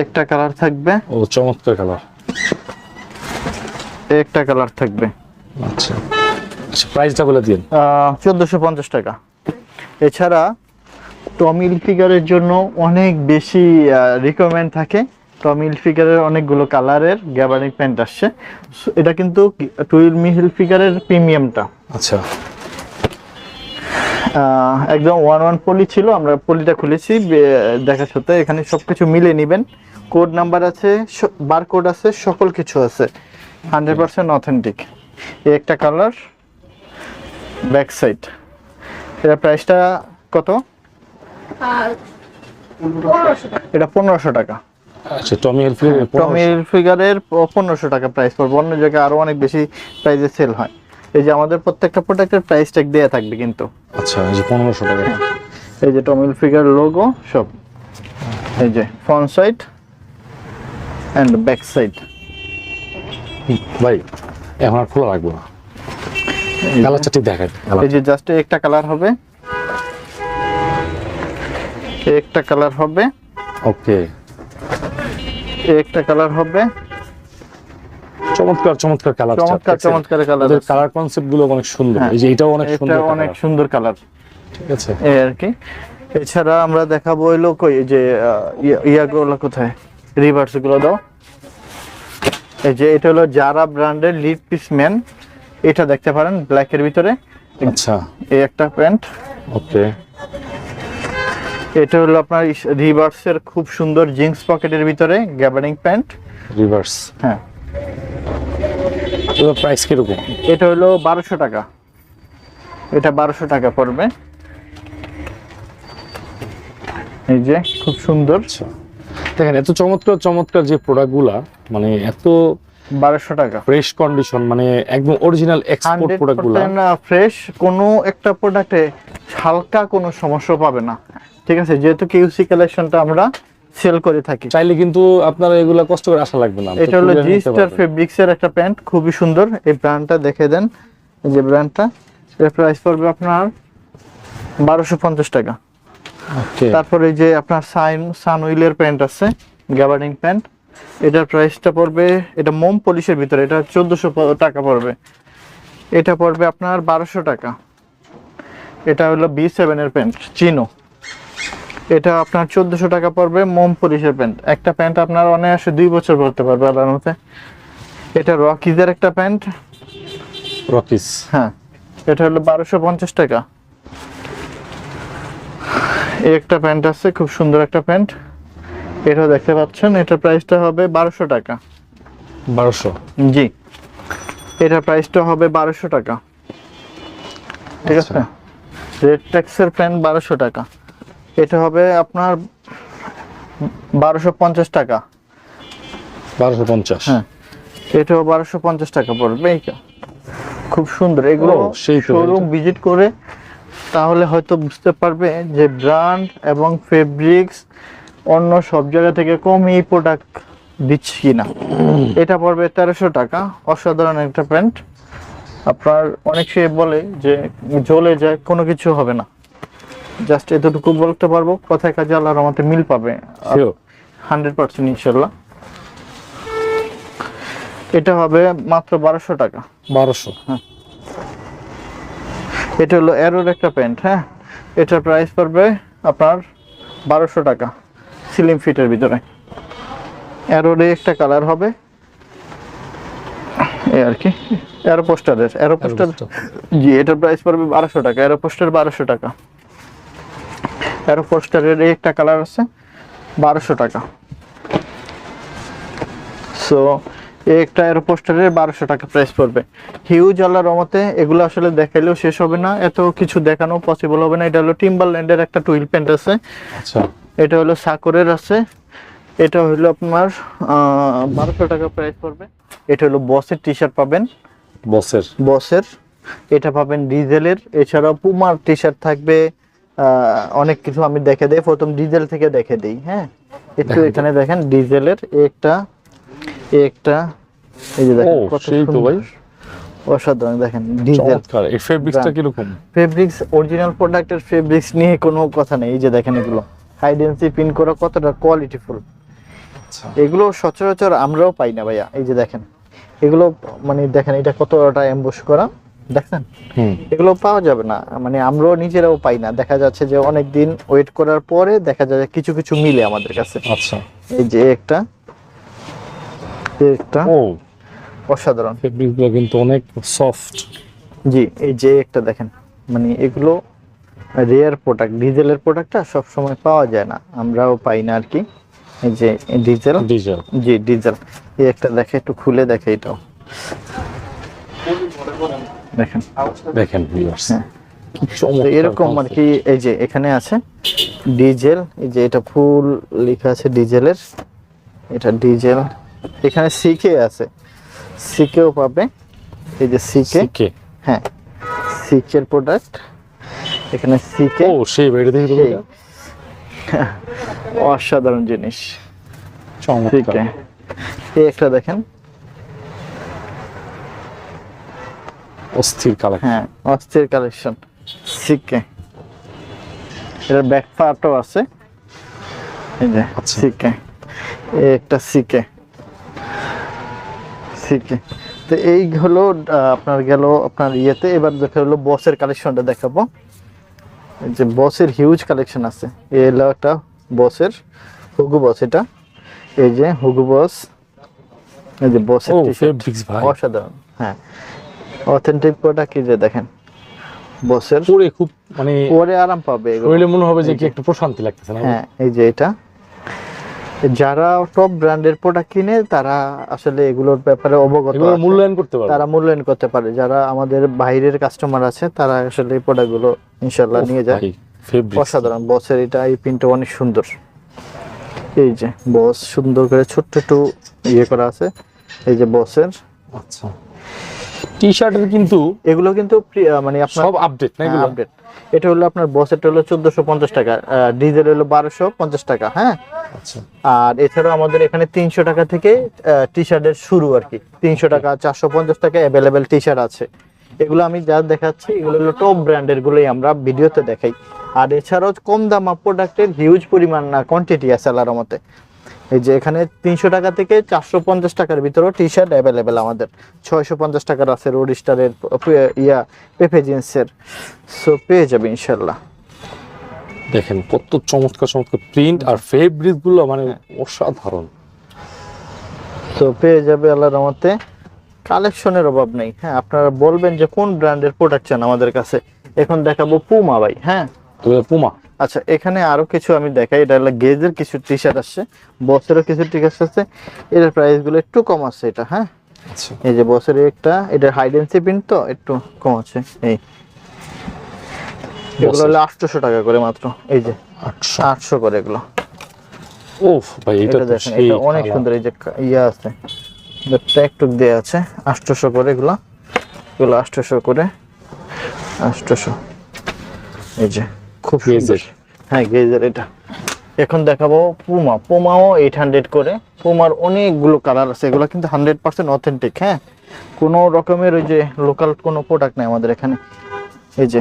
একটা কালার থাকবে, ও চমৎকার কালার। একটা কালার থাকবে। আচ্ছা, আচ্ছা, প্রাইসটা বলে দিন। 1450 টাকা। এছাড়া টমি হিলফিগারের জন্য অনেক বেশি রিকোয়ারমেন্ট থাকে। টমি হিলফিগারের অনেকগুলো কালারের গ্যাবার্নিক প্যান্ট আসছে। এটা কিন্তু টমি হিলফিগারের প্রিমিয়ামটা, আচ্ছা, একদম ওয়ান পলি ছিল, আমরা পলিটা খুলেছি দেখা সত্ত্বে। এখানে সবকিছু মিলে নেবেন, কোড নাম্বার আছে, বারকোড আছে, সকল কিছু আছে, 100% অথেন্টিক। এই একটা কালার, ব্যাক সাইড। এটা প্রাইসটা কত? এটা 1500 টাকা। আচ্ছা, টমি হিলফিগার টমি হিলফিগারের 1500 টাকা প্রাইস পড়বে, অন্য জায়গায় আরো অনেক বেশি প্রাইসে সেল হয়। এই যে আমাদের প্রত্যেকটা প্রোডাক্টের প্রাইস ট্যাগ দেয়া থাকবে কিন্তু। আচ্ছা, এই যে 1500 টাকা। এই যে টমি হিলফিগার লোগো সব, এই যে front side and back side. ভাই এখন আর খোলা রাখবো না, কালারটা ঠিক দেখাই। এই যে জাস্ট একটা কালার হবে, একটা কালার হবে, ওকে, একটা কালার হবে, চমৎকার চমৎকার কালার, চমৎকার কালার। কালার কনসেপ্ট গুলো অনেক সুন্দর। এই যে এটাও অনেক সুন্দর, এটা অনেক সুন্দর কালার, ঠিক আছে। এই আর কি। এছাড়া আমরা দেখাবো হইলো কই যে ইয়াগুলো কোথায়, রিভার্স গুলো দাও। এই যে এটা হলো জারা ব্র্যান্ডের লিড পিস ম্যান, এটা দেখতে পারেন ব্ল্যাক এর ভিতরে। আচ্ছা, এই একটা প্যান্ট, ওকে, এটা হলো আপনার রিভার্সের খুব সুন্দর জিন্স পকেটের ভিতরে গ্যাবার্নিং প্যান্ট, রিভার্স। হ্যাঁ। এর প্রাইস কি রকম? এটা হলো 1200 টাকা, এটা 1200 টাকা পড়বে। এই যে খুব সুন্দর, আচ্ছা, দেখেন এত চমৎকার চমৎকার যে প্রোডাক্টগুলা, মানে এত 1200 টাকা, ফ্রেশ কন্ডিশন, মানে একদম অরিজিনাল এক্সপোর্ট প্রোডাক্টগুলা। 100% ফ্রেশ, কোনো একটা প্রোডাক্টে হালকা কোনো সমস্যা পাবে না, ঠিক আছে। যেহেতু কিউসি কালেকশনটা আমরা সেল করে থাকি, চাইলে কিন্তু আপনারা এগুলা কষ্ট করে আসা লাগবে না। এটা হলো জি স্টার ফেব্রিক্স এর একটা প্যান্ট, খুবই সুন্দর। এই ব্র্যান্ডটা দেখে দেন, এই যে ব্র্যান্ডটা, এর প্রাইস পড়বে আপনার 1250 টাকা। ওকে, তারপরে এই যে আপনার সানউইলের প্যান্ট আছে, গ্যাবার্নিং প্যান্ট, এটার প্রাইসটা পড়বে, এটা মোম পলিশের ভিতরে, এটা 1400 টাকা পড়বে। এটা পড়বে আপনার 1200 টাকা। এটা হলো B7 এর প্যান্ট চিনো, এটা আপনার 1400 টাকা পড়বে, মোম পলিশের প্যান্ট। একটা প্যান্ট আপনার অনায়াসে 2 বছর পরতে পারবে আরামসে। এটা রকিজের একটা প্যান্ট, রকিস, হ্যাঁ, এটা হলো 1250 টাকা। এই একটা প্যান্ট আছে, খুব সুন্দর একটা প্যান্ট, এটাও দেখতে পাচ্ছেন, এটার প্রাইসটা হবে 1200 টাকা। 1200, জি, এটার প্রাইসটা হবে 1200 টাকা, ঠিক আছে। রেড ট্যাক্সের প্যান্ট 1200 টাকা। এটা হবে আপনার 1250 টাকা। 1250। হ্যাঁ, এটাও 1250 টাকা পড়বে। খুব সুন্দর এগুলো। ও, সেই তো শোরুম এটা। ভিজিট করে তাহলে হয়তো বুঝতে পারবে যে ব্র্যান্ড এবং ফেব্রিক্স অন্য সব জায়গা থেকে কম এই প্রোডাক্ট দিচ্ছি কিনা। এটা পড়বে 1300 টাকা। অসাধারণ একটা প্যান্ট। আপনার অনেক সে বলে যে জ্বলে যায়, কোনো কিছু হবে না। জাস্ট এতটুকু বলতে পারবো, কথায় কাজে আল্লাহর রহমতে মিল পাবে Sure. 100% ইনশাল্লাহ। এটা হবে মাত্র 1200 টাকা। 1200। এটা হলো অ্যারোর একটা প্যান্ট। হ্যাঁ, এটার প্রাইস পড়বে আপনার 1200 টাকা স্লিম ফিটের ভিতরে। অ্যারোর একটা কালার হবে এই আর কি। অ্যারো পোস্টার জি, এটার প্রাইস পড়বে 1200 টাকা। অ্যারো পোস্টার 1200 টাকা। অ্যারো পোস্টারের একটা কালার আছে 1200 টাকা। সো একটা অ্যারো পোস্টারের 1200 টাকা প্রাইস পড়বে। হিউজ আল্লাহর রহমতে এগুলো আসলে দেখাইলেও শেষ হবে না, এত কিছু দেখানো পসিবল হবে না। এটা হলো টিম্বারল্যান্ডের একটা টুইল প্যান্ট আছে। আচ্ছা, এটা হলো সাকরের আছে। এটা হলো আপনার 1200 টাকা প্রাইস পড়বে। এটা হলো বসের টি শার্ট পাবেন, বসের। এটা পাবেন ডিজেলের। এছাড়াও পুমার টি শার্ট থাকবে। অনেক কিছু আমি দেখে দেই, প্রথম ডিজেল থেকে দেখে দেই। হ্যাঁ, একটু এখানে দেখেন ডিজেলের একটা এই যে দেখেন কত সেই তো ভাই, সুন্দর, অসাধারণ। দেখেন ডিজেল। চমৎকার। এই ফেব্রিক্সটা কি রকম? ফেব্রিক্স অরিজিনাল প্রোডাক্টের ফেব্রিক্স নিয়ে কোনো কথা নেই। এই যে দেখেন এগুলো হাইডেন্সি পিন করা, কতটা কোয়ালিটিফুল। আচ্ছা, এগুলো সচরাচর আমরাও পাই না ভাইয়া। এই যে দেখেন এগুলো, মানে দেখেন এটা কতটা এমবস করা, দেখেন এগুলো পাওয়া যাবে না, মানে আমরাও নিজেরাও পাই না। দেখা যাচ্ছে যে অনেক দিন ওয়েট করার পরে দেখা যায় যে কিছু কিছু মিলে আমাদের কাছে। আচ্ছা। এই যে একটা ও, অসাধারণ। ফেব্রিকগুলো কিন্তু অনেক সফট। জি, এই যে একটা দেখেন, মানে এগুলো রেয়ার প্রোডাক্ট। ডিজেলের প্রোডাক্টটা সব সময় পাওয়া যায় না, আমরাও পাই না আর কি। এই যে ডিজেল। জি, ডিজেল। এই একটা দেখে, একটু খুলে দেখে এটাও দেখেন ভিউয়ার্স, হ্যাঁ, কি চমৎকার। তো এরকম আর কি। এই যে এখানে আছে ডিজেল, এই যে এটা ফুল লেখা আছে ডিজেলের। এটা ডিজেল। এখানে সিকে আছে, সিকেও পাবে। এই যে সিকে, হ্যাঁ সিকের প্রোডাক্ট এখানে। সিকে, ও সেই বাইরে দেখে তো অসাধারণ জিনিস। চমৎকার। এই একটা দেখেন, অস্থির কালেকশন। হ্যাঁ অস্থির কালেকশন। সিকে, এর ব্যাক পার্টও আছে। এই যে সিকে, এই একটা সিকে। তো এই হলো আপনার গেল আপনার ইয়েতে। এবার দেখা হলো বসের কালেকশনটা দেখাবো। এই যে বসের হিউজ কালেকশন আছে। এই হলো একটা বসের হুগু বস। এটা এই যে হুগু বস, এই যে বসের টি-শার্ট, অসাধারণ। হ্যাঁ, অথেন্টিক প্রোডাক্ট। এই যে দেখেন বসের, পরে খুব মানে পরে আরাম পাবে, শরীরে মনে হবে যে কি একটু প্রশান্তি লাগতেছে না? হ্যাঁ, এই যে এটা যারা টপ ব্র্যান্ডের প্রোডাক্ট কিনে তারা আসলে এগুলোর ব্যাপারে অবগত, এগুলোর মূল্যায়ন করতে পারে, তারা মূল্যায়ন করতে পারে। যারা আমাদের বাইরের কাস্টমার আছে তারা আসলে এই প্রোডাক্টগুলো ইনশাআল্লাহ নিয়ে যায়। অসাধারণ বসের এটা, এই প্রিন্টটা অনেক সুন্দর। এই যে বস সুন্দর করে ছোট্ট একটু ইয়ে করা আছে। এই যে বসের। আচ্ছা, টি-শার্টের কিন্তু এগুলো কিন্তু মানে আপনার সব আপডেট না? এগুলো আপডেট। এটা হলো আপনার বসেরটা হলো 1450 টাকা, ডিজেল হলো 1250 টাকা। হ্যাঁ, আচ্ছা। আর এছাড়াও আমাদের এখানে 300 টাকা থেকে টি-শার্টের শুরু আর কি। 300 টাকা, 450 টাকা অ্যাভেলেবেল টি-শার্ট আছে। এগুলো আমি যা দেখাচ্ছি এগুলো হলো টপ ব্র্যান্ডের গুলোই আমরা ভিডিওতে দেখাই। আর এছাড়াও কম দামা প্রোডাক্টের হিউজ পরিমাণ কোয়ান্টিটি আছে আল্লাহর রহমতে। এই যে এখানে 300 টাকা থেকে 450 টাকার ভিতরেও টি-শার্ট অ্যাভেলেবেল আমাদের। 650 টাকার আছে রোড স্টারের, পেপে জিন্সের। সো পেয়ে যাবে ইনশাল্লাহ। দেখেন কত চমৎকার চমৎকার প্রিন্ট আর ফেব্রিক গুলো, মানে অসাধারণ। তো পেয়ে যাবে আল্লাহর রহমতে। কালেকশনের অভাব নেই। হ্যাঁ, আপনারা বলবেন যে কোন ব্র্যান্ডের প্রোডাক্ট চান আমাদের কাছে। এখন দেখাবো পুমা ভাই। হ্যাঁ, পুমা। আচ্ছা, এখানে আরো কিছু আমি দেখাই। এটা হলো গেজের কিছু টি-শার্ট আসছে, বসেরও কিছু টি-শার্ট আছে। এটার প্রাইস গুলো একটু কম আছে। এটা হ্যাঁ, আচ্ছা, এই যে বসের একটা, এটা হাইডেন্সি প্রিন্ট তো একটু কম আছে। এই এগুলো হলো 800 টাকা করে মাত্র। এই যে 800 করে এগুলো। ওফ ভাই এটা এটা তো দেখেন, সেই এটা অনেক কালার। সুন্দর। এই যে ইয়া আছে, ট্যাগ টুক দেওয়া আছে 800 করে, এগুলো 800 করে, 800। এই যে খুব সুন্দর। গেজের। হ্যাঁ গেজের এটা। এখন দেখাবো পুমা। পুমাও 800 করে। পুমার অনেকগুলো কালার আছে, এগুলো কিন্তু 100% অথেন্টিক। হ্যাঁ, কোনো রকমের ওই যে লোকাল কোনো প্রোডাক্ট নেই আমাদের এখানে। এই যে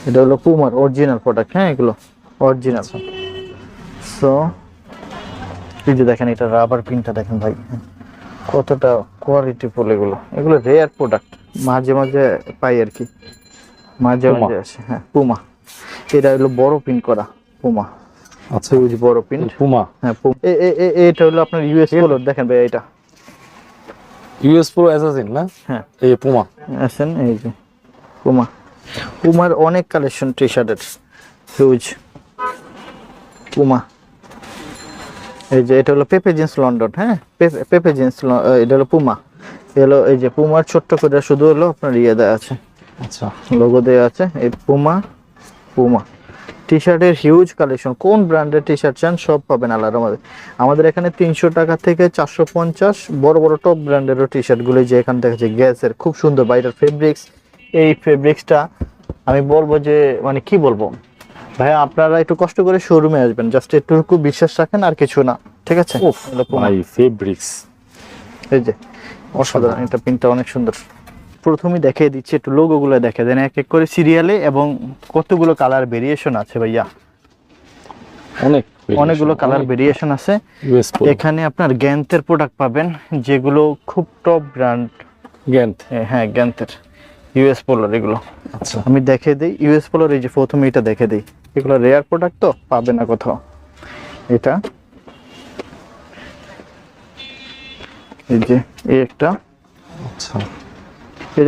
এটা হলো পুমার অরিজিনাল প্রোডাক্ট। হ্যাঁ, এগুলো অরিজিনাল। সো এই যে দেখেন, এটা রাবার পিনটা দেখেন ভাই, কতটা কোয়ালিটিফুল। এগুলো এগুলো রেয়ার প্রোডাক্ট, মাঝে মাঝে পাই আর কি, মাঝে পুমা। মাঝে আসে। হ্যাঁ পুমা, এটা হলো বড় পিন করা পুমা, আচ্ছা হিউজ বড় পিন। পুমা। হ্যাঁ এটা হলো আপনার ইউএস পোলোর। দেখেন ভাই এটা, ইউএস প্রো অ্যাসাসিন না? হ্যাঁ এই পুমা। আছেন এই যে পুমা। পুমার অনেক কালেকশন টি শার্টের, হিউজ পুমা। এই যে এটা হলো পেপে জিন্স লন্ডন। হ্যাঁ পেপে জিন্স, এটা হলো পুমা। এলো এই যে পুমার ছোট্ট করে শুধু হলো আপনার ইয়ে দেওয়া আছে, আচ্ছা লোগো দেওয়া আছে। এই পুমা, পুমা টি শার্টের হিউজ কালেকশন। কোন ব্র্যান্ডের টি শার্ট চান সব পাবেন আলাদা। আমাদের এখানে 300 টাকা থেকে 450 বড় বড় টপ ব্র্যান্ডেরও টি শার্টগুলো যে এখান থেকে গ্যাসের খুব সুন্দর বাইরের ফেব্রিক্স। এই ফেব্রিক্সটা আমি বলবো যে মানে কি বলবো ভাইয়া, আপনারা একটু কষ্ট করে শোরুমে আসবেন, জাস্ট একটুকু বিশ্বাস রাখেন আর কিছু না, ঠিক আছে? ওফ ভাই ফেব্রিক্স এই যে অসাধারণ, এটা প্রিন্টটা অনেক সুন্দর। প্রথমেই দেখিয়ে দিচ্ছি, একটু লোগোগুলো দেখে দেন এক এক করে সিরিয়ালে, এবং কতগুলো কালার ভেরিয়েশন আছে ভাইয়া, অনেকগুলো কালার ভেরিয়েশন আছে। US pro. এখানে আপনার গ্যান্থের প্রোডাক্ট পাবেন, যেগুলো খুব টপ ব্র্যান্ড। গ্যান্থ। হ্যাঁ গ্যান্থের ইউএস পোলোর এগুলো। আচ্ছা আমি দেখে দিই ইউএস পোলোর। এই যে প্রথমে এটা দেখে দিই, এগুলো রেয়ার প্রোডাক্ট তো পাবে না কোথাও। এটা এই যে এই একটা, আচ্ছা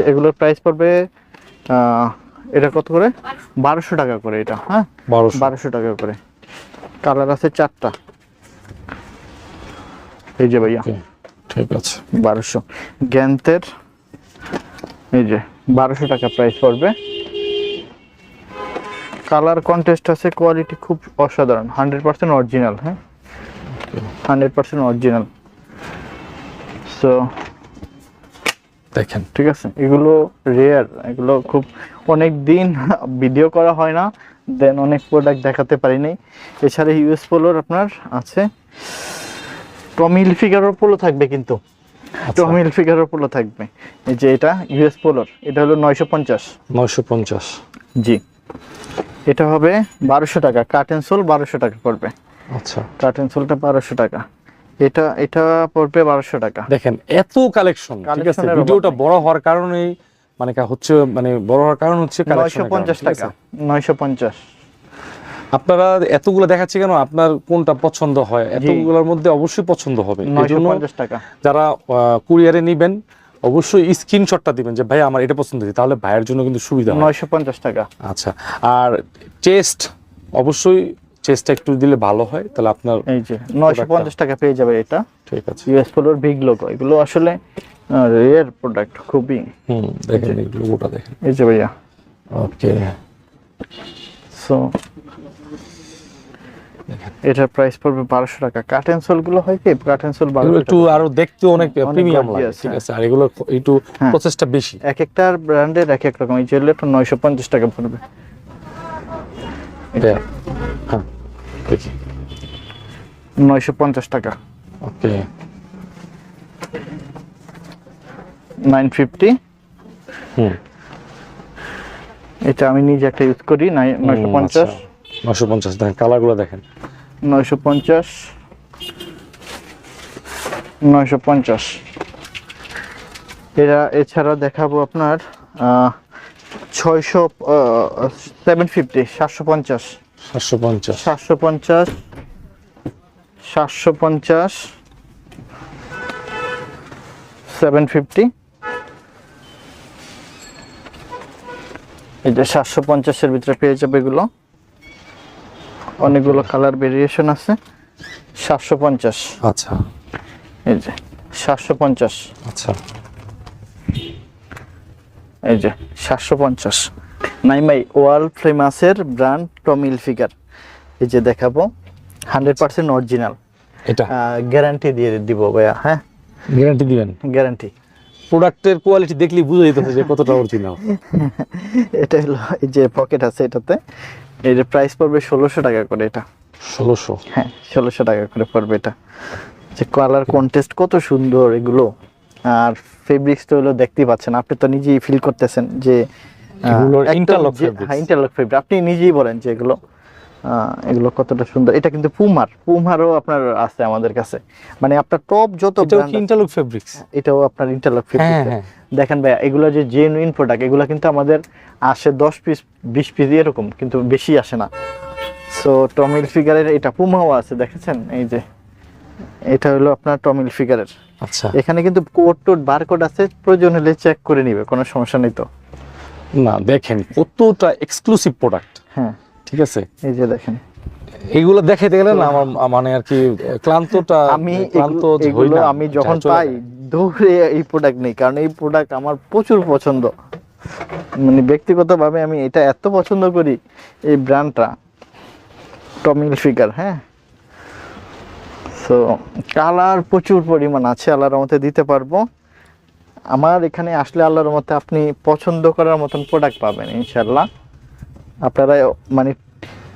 এগুলোর প্রাইস পড়বে এটা কত করে, 1200 টাকা করে এটা। হ্যাঁ 1200 টাকা করে। কালার আছে 4টা। এই যে ভাইয়া ঠিক আছে 1200 গ্যান্থের। এই যে 1200 টাকা প্রাইস পড়বে। কালার কন্টেস্ট আছে, কোয়ালিটি খুব অসাধারণ, 100% অরিজিনাল। হ্যাঁ 100% অরিজিনাল। সো দেখেন ঠিক আছে, এগুলো রেয়ার, এগুলো খুব অনেক দিন ভিডিও করা হয় না, দেন অনেক প্রোডাক্ট দেখাতে পারি নাই। এছাড়া ইউএস পোলোর আপনার আছে, টমি হিলফিগারের পোলো থাকবে, কিন্তু টমি হিলফিগারের পোলো থাকবে। এই যে এটা ইউএস পোলোর, এটা হলো 950। 950। জি, এটা হবে 1200 টাকা। কার্টেন সোল 1200 টাকা পড়বে। আচ্ছা কার্টেন সোলটা 1200 টাকা। এটা পড়বে 1200 টাকা। দেখেন এত কালেকশন। ঠিক আছে, কালেকশনের ভিডিওটা অভাব নেই। বড় হওয়ার কারণেই মানে বড় হওয়ার কারণ হচ্ছে কালেকশনের কারণে, 950 ঠিক আছে? টাকা, 950। আপনারা এতগুলো দেখাচ্ছি কেন, আপনার কোনটা পছন্দ হয়, এতগুলোর মধ্যে অবশ্যই পছন্দ হবে। এজন্য 950 টাকা। যারা কুরিয়ারে নেবেন অবশ্যই স্ক্রিনশটটা দিবেন যে ভাই আমার এটা পছন্দ হয়েছে, তাহলে ভাইয়ের জন্য কিন্তু সুবিধা হয়। 950 টাকা। আচ্ছা, আর চেস্ট অবশ্যই চেস্টটা একটু দিলে ভালো হয়, তাহলে আপনার এই যে 950 টাকা পেয়ে যাবে এটা। ঠিক আছে। ইউএস পোলোর বিগ লোগো, এগুলো আসলে রেয়ার প্রোডাক্ট খুবই। দেখেন এই লোগোটা দেখেন। এই যে ভাইয়া, ওকে সো এটার প্রাইস পড়বে 1200 টাকা। কার্টেন সোল গুলো হয় কি, কার্টেন সোল 1200 একটু আরো দেখতে অনেক প্রিমিয়াম লাগে, gorgeous, ঠিক আছে, আর এগুলো একটু প্রসেসটা বেশি। এক একটা ব্র্যান্ডের এক এক রকম। এই যে এটা 950 টাকা পড়বে। এটা হ্যাঁ দেখি 950 টাকা। ওকে 950। এটা আমি নিজে একটা ইউজ করি, 950। 950 দেখেন, কালারগুলো দেখেন। 950, 950। এছাড়া দেখাবো আপনার 750, 750, 750, 750, 750, 750। এই যে 750 এর ভিতরে পেয়ে যাবে এগুলো, অনেকগুলো কালার ভেরিয়েশন আছে। 750। আচ্ছা এই যে 750। আচ্ছা এই যে 750। নাইমাই ওয়ার্ল্ড ফেমাসের ব্র্যান্ড টমি হিলফিগার। এই যে দেখাবো 100% অরিজিনাল, এটা গ্যারান্টি দিয়ে দিব ভাইয়া। হ্যাঁ, গ্যারান্টি দিবেন? গ্যারান্টি। প্রোডাক্টের কোয়ালিটি দেখলেই বুঝে যেতেছে যে কতটা অরিজিনাল। এটা হলো এই যে পকেট আছে এটাতে, এর প্রাইস পড়বে 1600 টাকা করে এটা। 1600? হ্যাঁ, 1600 টাকা করে পড়বে এটা। যে কালার কন্টেস্ট কত সুন্দর এগুলো, আর ফেব্রিক্সটা হলো দেখতেই পাচ্ছেন, আপনি তো নিজেই ফিল করতেছেন যে এগুলো একদম ইন্টারলক যে- ফেব্রিক্স। হ্যাঁ, ইন্টারলক ফেব্রিক, আপনি নিজেই বলেন যে এগুলো এগুলো কতটা সুন্দর। এটা কিন্তু পুমারও আপনার আছে আমাদের কাছে, মানে আপনার টপ যত এটাও brand কি আছে, ইন্টারলক ফেব্রিক্স? এটাও আপনার ইন্টারলক ফেব্রিক। হ্যাঁ, হ্যাঁ। দেখেন ভাইয়া, এগুলো যে জেনুইন প্রোডাক্ট, এগুলো কিন্তু আমাদের আসে 10 পিস 20 পিস এরকম, কিন্তু বেশি আসে না। সো টমিল ফিগারের এটা পুমাও আছে, দেখেছেন এই যে, এটা হলো আপনার টমিল ফিগারের। আচ্ছা, এখানে কিন্তু কোড টোড বারকোড আছে, প্রয়োজন হলে চেক করে নিবে, কোনো সমস্যা নেই তো। না দেখেন কতটা এক্সক্লুসিভ প্রোডাক্ট। হ্যাঁ, ঠিক আছে, এই যে দেখেন, এইগুলো দেখাইতে গেলে না আমার মানে আর কি ক্লান্তটা আমি ক্লান্ত হই এগুলো না, আমি যখন চলে পাই যায়। দৌড়ে এই প্রোডাক্ট নেই, কারণ এই প্রোডাক্ট আমার প্রচুর পছন্দ, মানে ব্যক্তিগতভাবে আমি এটা এত পছন্দ করি, এই ব্র্যান্ডটা টমিল ফিগার। হ্যাঁ, সো কালার প্রচুর পরিমাণ আছে, আল্লাহর রহমতে দিতে পারবো। আমার এখানে আসলে আল্লাহর রহমতে আপনি পছন্দ করার মতন প্রোডাক্ট পাবেন ইনশাল্লাহ। আপনারা মানে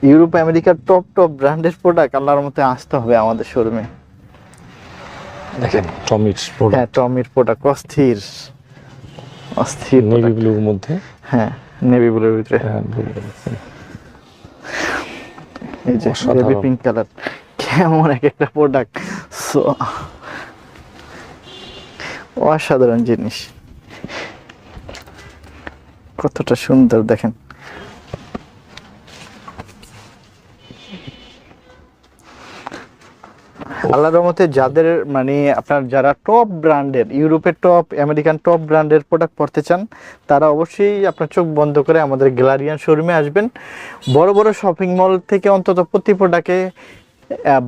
ইউরোপ আমেরিকার টপ টপ ব্র্যান্ডের প্রোডাক্ট আল্লাহর রহমতে আসতে হবে আমাদের শোরুমে। দেখেন টমির প্রোডাক্ট, হ্যাঁ, টমির প্রোডাক্ট অস্থির অস্থির নেভি product। ব্লুর মধ্যে। হ্যাঁ, নেভি ব্লুর ভিতরে হ্যাঁ, এই যে অসাধারণ। বেবি পিঙ্ক কালার, কেমন এক একটা প্রোডাক্ট, সো অসাধারণ জিনিস, কতটা সুন্দর দেখেন। আল্লাহর রহমতে যাদের মানে আপনার যারা টপ ব্র্যান্ডের, ইউরোপের টপ, আমেরিকান টপ ব্র্যান্ডের প্রোডাক্ট পড়তে চান, তারা অবশ্যই আপনার চোখ বন্ধ করে আমাদের গ্যালারিয়ান শোরুমে আসবেন। বড় বড় শপিং মল থেকে অন্তত প্রতি প্রোডাক্টে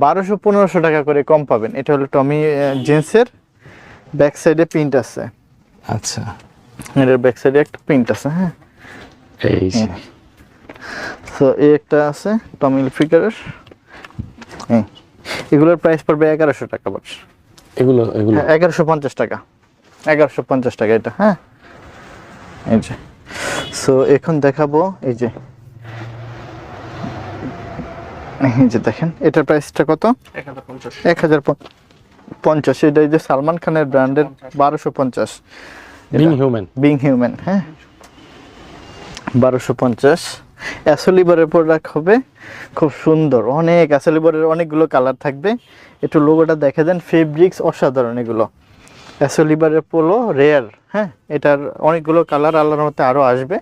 1200-1500 টাকা করে কম পাবেন। এটা হলো টমি জেন্সের, ব্যাক সাইডে প্রিন্ট আছে। আচ্ছা, এটার ব্যাক সাইডে একটা প্রিন্ট আছে। হ্যাঁ, এই যে তো এই একটা আছে টমিল ফিগারের। হ্যাঁ, এগুলোর প্রাইস পড়বে 1100 টাকা বাস। এগুলো এগুলো 1150 টাকা, 1150 টাকা এটা। হ্যাঁ, এই যে, সো এখন দেখাবো এই যে, এই যে দেখেন এটার প্রাইসটা কত? 1050। এটা এই যে সালমান খানের ব্র্যান্ডের 1250। Being human. বিং হিউম্যান, হ্যাঁ, 1250। অ্যাসোলিভারের প্রোডাক্ট হবে, খুব সুন্দর, অনেক অ্যাসোলিভারের অনেকগুলো কালার থাকবে। একটু লোগোটা দেখে দেন, ফেব্রিক্স অসাধারণ এগুলো। অ্যাসোলিভারের পোলো রেয়ার। হ্যাঁ, এটার অনেকগুলো কালার আল্লাহর মধ্যে আরও আসবে।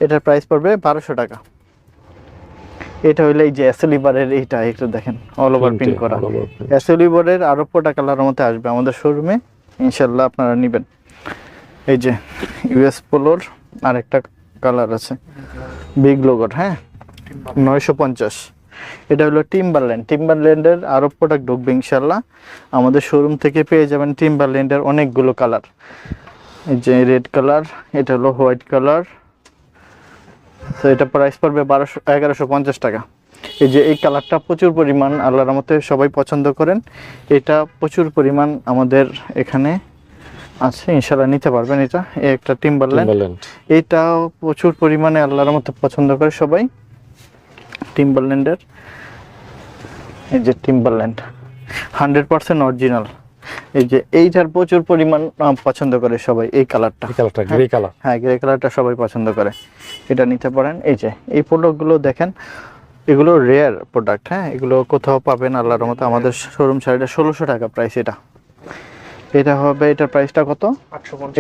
এটার প্রাইস পড়বে 1200 টাকা। এটা হইলে এই যে অ্যাসোলিভারের, এইটা একটু দেখেন অল ওভার প্রিন্ট করা। অ্যাসোলিভারের আরও প্রোডাক্ট আল্লাহর মধ্যে আসবে আমাদের শোরুমে, ইনশাল্লাহ আপনারা নেবেন। এই যে ইউএস পোলোর আরেকটা কালার আছে বিগ লোগোর। হ্যাঁ, 950। এটা হলো টিম্বারল্যান্ডের আরও প্রোডাক্ট ঢুকবে ইনশাল্লাহ আমাদের শোরুম থেকে, পেয়ে যাবেন টিম্বারল্যান্ডের অনেকগুলো কালার। এই যে রেড কালার, এটা হলো হোয়াইট কালার। তো এটা প্রাইস পড়বে 1150 টাকা। এই যে এই কালারটা প্রচুর পরিমাণ আল্লাহর রহমতে সবাই পছন্দ করেন, এটা প্রচুর পরিমাণ আমাদের এখানে আছে, ইনশাল্লাহ নিতে পারবেন। এটা এই একটা টিম্বারল্যান্ড, এটাও প্রচুর পরিমাণে আল্লাহর মতো পছন্দ করে সবাই, টিম্বারল্যান্ডের। এই যে টিম্বারল্যান্ড 100% অরিজিনাল। এই যে এইটার প্রচুর পরিমাণ পছন্দ করে সবাই, এই কালারটা, গ্রে কালার। হ্যাঁ, গ্রে কালারটা সবাই পছন্দ করে, এটা নিতে পারেন। এই যে এই প্রোডাক্টগুলো দেখেন, এগুলো রেয়ার প্রোডাক্ট। হ্যাঁ, এগুলো কোথাও পাবেন আল্লাহর মতো, আমাদের শোরুম সাইডে 1600 টাকা প্রাইস। এটা হবে, এটার প্রাইসটা কত?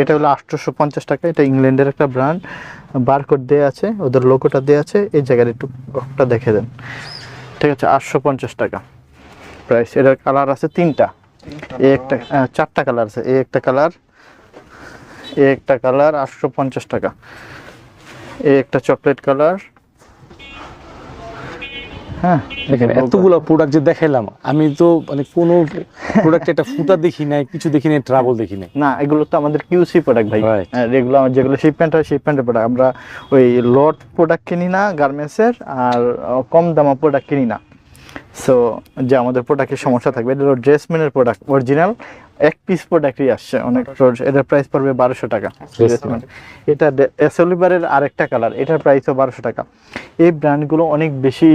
এটা হলো 850 টাকা। এটা ইংল্যান্ডের একটা ব্র্যান্ড, বারকোড দেওয়া আছে, ওদের লোগোটা দেওয়া আছে, এই জায়গার একটু ওটা দেখে দেন। ঠিক আছে, 850 টাকা প্রাইস। এটার কালার আছে তিনটা, এই একটা, 4টা কালার আছে। এই একটা কালার, এই একটা কালার 850 টাকা। এই একটা চকলেট কালার। হ্যাঁ, দেখেন এতগুলো প্রোডাক্ট যে দেখাইলাম, আমি তো মানে কোনো প্রোডাক্টে একটা ফুটা দেখি নাই, কিছু দেখি নাই, ট্রাবল দেখি নাই। না, এগুলো তো আমাদের কিউসি প্রোডাক্ট ভাই। Right. এগুলো যেগুলো শিপমেন্ট হয়, শিপমেন্টের প্রোডাক্ট। আমরা ওই লট প্রোডাক্ট কিনি না গার্মেন্টসের, আর কম দামা প্রোডাক্ট কিনি না। সো যে আমাদের প্রোডাক্টের সমস্যা থাকবে, এটা হলো ড্রেসম্যানের প্রোডাক্ট, অরিজিনাল এক পিস প্রোডাক্টই আসছে অনেক। এটার প্রাইস পড়বে 1200 টাকা। ড্রেসম্যান, এটা এসলিভারের আরেকটা কালার, এটার প্রাইসও 1200 টাকা। এই ব্র্যান্ডগুলো অনেক বেশি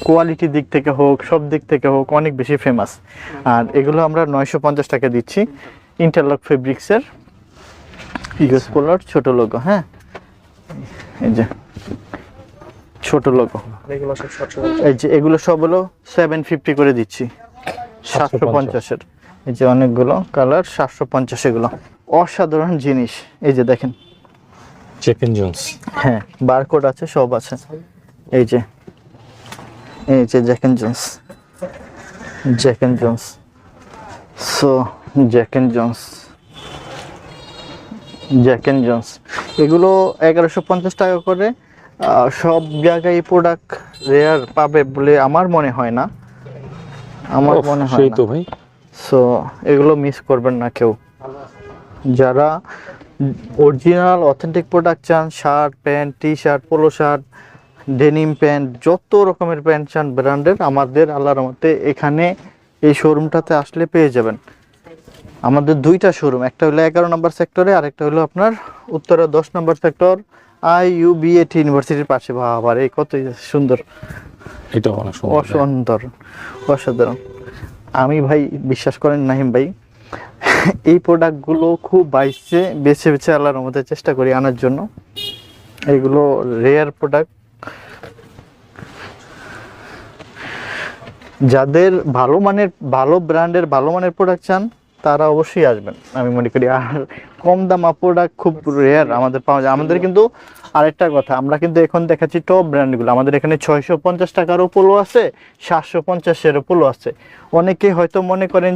কোয়ালিটির দিক থেকে হোক, সব দিক থেকে হোক অনেক বেশি ফেমাস। আর এগুলো আমরা 950 টাকা দিচ্ছি। ইন্টারলক ফেব্রিক্সের ইউএস পোলার ছোট লোগো, হ্যাঁ এই যে ছোট লোগো, এগুলো সব 700 এই যে এগুলো সব হলো 750 করে দিচ্ছি, 750-এর। এই যে অনেকগুলো কালার 750, এগুলো অসাধারণ জিনিস। এই যে দেখেন, জ্যাক এন্ড জোন্স, হ্যাঁ বারকোড আছে, সব আছে। এই যে Jack and Jones, Jack and Jones. So Jack and Jones, Jack and Jones এগুলো 1150 টাকা করে। সব জায়গায় প্রোডাক্ট রেয়ার পাবে বলে আমার মনে হয় না, আমার মনে হয় সেই না। তো ভাই। সো এগুলো মিস করবেন না কেউ, যারা অরিজিনাল অথেন্টিক প্রোডাক্ট চান, shirt pant, T shirt, polo shirt, denim pant, যত রকমের প্যান্ট চান ব্র্যান্ডের, আমাদের আল্লাহর রহমতে এখানে এই শোরুমটাতে আসলে পেয়ে যাবেন। আমাদের দুইটা শোরুম, একটা হলো 11 নম্বর সেক্টরে, আর একটা হলো আপনার উত্তরা 10 নম্বর সেক্টর IUBAT ইউনিভার্সিটির পাশে। বাবারে কত সুন্দর, এটা অনেক সুন্দর। অসুন্দর, অসাধারণ। আমি ভাই বিশ্বাস করেন নাহিম ভাই, এই প্রোডাক্টগুলো খুব বেছে বেছে আল্লাহর রহমতে চেষ্টা করি আনার জন্য। এগুলো রেয়ার প্রোডাক্ট, যাদের ভালো মানের, ভালো ব্র্যান্ডের, ভালো মানের প্রোডাক্ট চান তারা অবশ্যই আসবেন আমি মনে করি। আর কম দামা প্রোডাক্ট খুব রেয়ার আমাদের পাওয়া যায়। আমাদের কিন্তু আরেকটা কথা, আমরা কিন্তু এখন দেখাচ্ছি টপ ব্র্যান্ডগুলো। আমাদের এখানে 650 টাকারও পোলো আছে, 750-এরও পোলো আছে। অনেকে হয়তো মনে করেন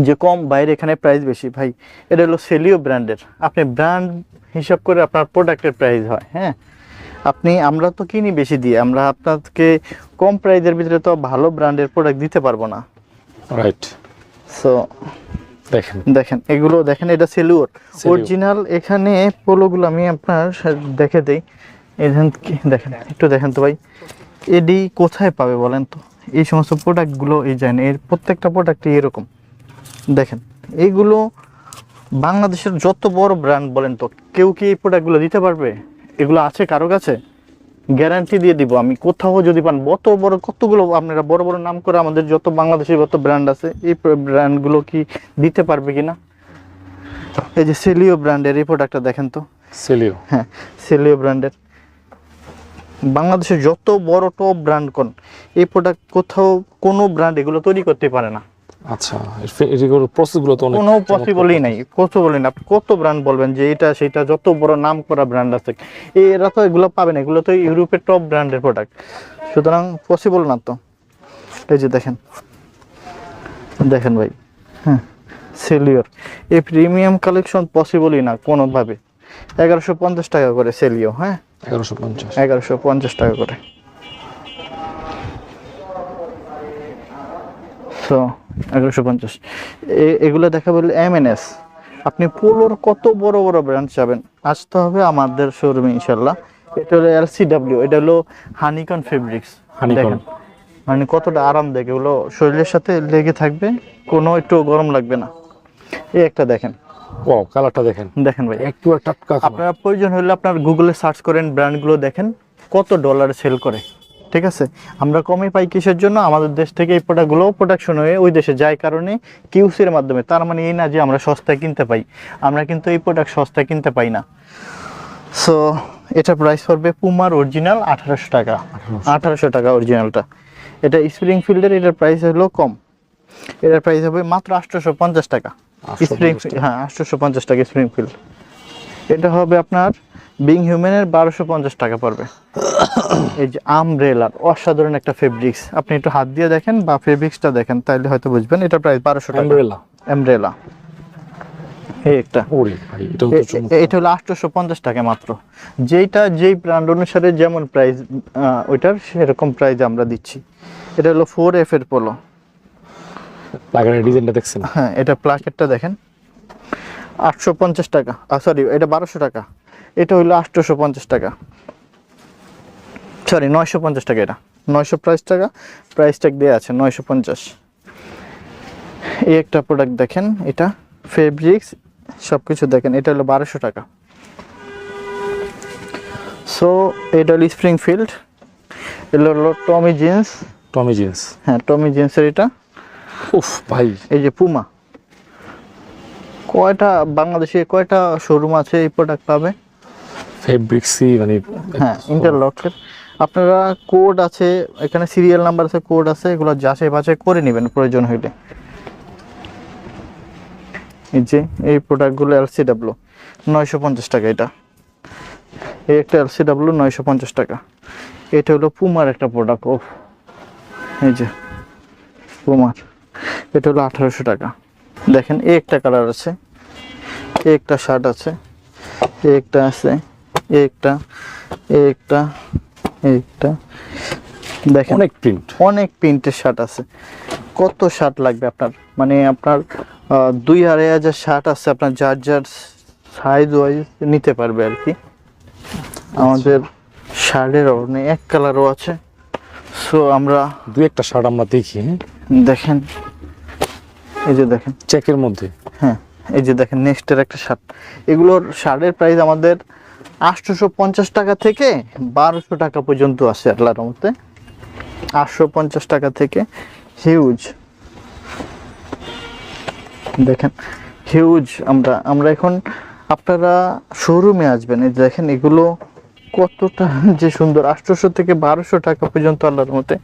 যে কম, বাইরে এখানে প্রাইস বেশি। ভাই এটা হলো সেলিও ব্র্যান্ডের, আপনি ব্র্যান্ড হিসাব করে আপনার প্রোডাক্টের প্রাইস হয়। হ্যাঁ, আমরা তো কিনি বেশি দিয়ে, আমরা আপনাকে কম প্রাইসের ভিতরে তো ভালো ব্র্যান্ডের প্রোডাক্ট দিতে পারবো না। রাইট। সো দেখেন এগুলো দেখেন, এটা সেলুর অরিজিনাল। এখানে পোলোগুলো আমি আপনার দেখে দেই, দেখেন একটু দেখেন তো ভাই, এডি কোথায় পাবে বলেন তো এই সমস্ত প্রোডাক্টগুলো? এই জানেন এর প্রত্যেকটা প্রোডাক্টই এরকম। দেখেন এইগুলো বাংলাদেশের যত বড় ব্র্যান্ড বলেন তো, কেউ কি এই প্রোডাক্টগুলো দিতে পারবে? এগুলো আছে কারো কাছে? গ্যারান্টি দিয়ে দিব আমি, কোথাও যদি পান কতগুলো আপনারা বড় বড় নাম করে আমাদের যত বাংলাদেশের যত ব্র্যান্ড আছে, এই ব্র্যান্ডগুলো কি দিতে পারবে কিনা? এই যে সেলিও ব্র্যান্ডের এই প্রোডাক্টটা দেখেন তো, সেলিও, হ্যাঁ সেলিও ব্র্যান্ডের। বাংলাদেশের যত বড় টপ ব্র্যান্ড কোন, এই প্রোডাক্ট কোথাও কোনো ব্র্যান্ড এগুলো তৈরি করতে পারে না। আচ্ছা, এগুলো প্রসেসগুলো তো অনেক কোনো পসিবলই নাই, বলেন আপনি কত ব্র্যান্ড বলবেন যে এটা সেটা, যত বড় নাম করা ব্র্যান্ড আছে এরা তো এগুলো পাবে না, এগুলো তো ইউরোপের টপ ব্র্যান্ডের প্রোডাক্ট, সুতরাং পসিবল না তো। এই যে দেখেন, দেখেন ভাই, হ্যাঁ সেলিওর এই প্রিমিয়াম কালেকশন পসিবলই না কোনোভাবে। 1150 টাকা করে সেলিও, হ্যাঁ 1150 টাকা করে। সো 1150 এগুলো দেখা বললে MNS। আপনি পোলোর কত বড় বড় ব্র্যান্ড চাবেন, আসতে হবে আমাদের শোরুমে ইনশাল্লাহ। এটা হলো LCW, এটা হলো হানিকন ফেব্রিক্স। দেখেন মানে কতটা আরামদায়ক, এগুলো শরীরের সাথে লেগে থাকবে, কোনো একটু গরম লাগবে না। এই একটা দেখেন, ওয়াও কালারটা দেখেন, দেখেন ভাই একটু টাটকা। আপনার প্রয়োজন হলে আপনার গুগলে সার্চ করেন, ব্র্যান্ডগুলো দেখেন কত ডলারে সেল করে। ঠিক আছে, আমরা কমে পাই কিসের জন্য? আমাদের দেশ থেকে এই প্রোডাক্টগুলো প্রোডাকশন হয়ে ওই দেশে যায় কারণে, কিউসির মাধ্যমে। তার মানে এই না যে আমরা সস্তায় কিনতে পাই, আমরা কিন্তু এই প্রোডাক্ট সস্তায় কিনতে পাই না। সো এটা প্রাইস পড়বে পুমার অরিজিনাল 1800 টাকা, 1800 টাকা অরিজিনালটা। এটা স্প্রিংফিল্ডের, এটার প্রাইস হলো কম, এটার প্রাইস হবে মাত্র 850 টাকা। স্প্রিংফিল্ড, হ্যাঁ 850 টাকা স্প্রিংফিল্ড। এটা হবে আপনার বিং হিউম্যানের 1250 টাকা পড়বে। এই যে আমব্রেলার অসাধারণ একটা ফেব্রিক্স, আপনি একটু হাত দিয়ে দেখেন বা ফেব্রিক্সটা দেখেন তাহলে হয়তো বুঝবেন। এটা প্রাইস 1200 টাকা। আমব্রেলা এই একটা, এটা হলো 850 টাকা মাত্র। যেই ব্র্যান্ড অনুসারে যেমন প্রাইস, ওইটার সেরকম প্রাইস আমরা দিচ্ছি। এটা হলো 4F এর পোলো, প্লাকেটের ডিজাইনটা দেখছেন? হ্যাঁ এটা প্লাকেটটা দেখেন, 850 টাকা, সরি এটা 1200 টাকা, এটা হলো 850 টাকা, সরি 950 টাকা, এটা 900 টাকা প্রাইস ট্যাগ দেওয়া আছে 950। এই একটা প্রোডাক্ট দেখেন, এটা ফেব্রিক্স সব কিছু দেখেন, এটা হলো 1200 টাকা। সো এটা হলো স্প্রিংফিল্ড, এটা হলো টমি জিন্স। টমি জিন্স, হ্যাঁ টমি জিন্সের এটা। উফ ভাই, এই যে পুমা, কয়টা বাংলাদেশে কয়টা শোরুম আছে এই প্রোডাক্ট পাবে? ফেব্রিক্সই মানে হ্যাঁ ইন্টারলকের। আপনারা কোড আছে এখানে, সিরিয়াল নাম্বার আছে, কোড আছে, এগুলো যাচাই বাছাই করে নেবেন প্রয়োজন হইলে। এই যে এই প্রোডাক্টগুলো LCW 950 টাকা। এটা এই একটা LCW 950 টাকা। এটা হলো পুমার একটা প্রোডাক্ট। ও এই যে পুমার, এটা হলো 1800 টাকা। দেখেন এই একটা কালার আছে, এই একটা শার্ট আছে, এই একটা আছে, এই একটা, এই একটা, এই একটা। দেখেন অনেক প্রিন্ট, অনেক প্রিন্টের শার্ট আছে। কত শার্ট লাগবে আপনার? মানে আপনার 2-2500 শার্ট আছে, আপনার যার যার সাইজ ওয়াইজ নিতে পারবে আর কি। আমাদের শার্টের অনেক এক কালারও আছে। সো আমরা দুই একটা শার্ট আমরা দেখি। দেখেন, এই যে দেখেন চেকের মধ্যে, হ্যাঁ এই যে দেখেন নেক্সটের একটা শার্ট। এগুলোর শার্টের প্রাইস আমাদের 850 টাকা থেকে 1200 টাকা পর্যন্ত আছে আল্লাহর মধ্যে। 850 টাকা থেকে হিউজ, দেখেন হিউজ। আমরা এখন আপনারা শোরুমে আসবেন, এই দেখেন এগুলো কতটা যে সুন্দর। 800 থেকে 1200 টাকা পর্যন্ত আল্লাহর মধ্যে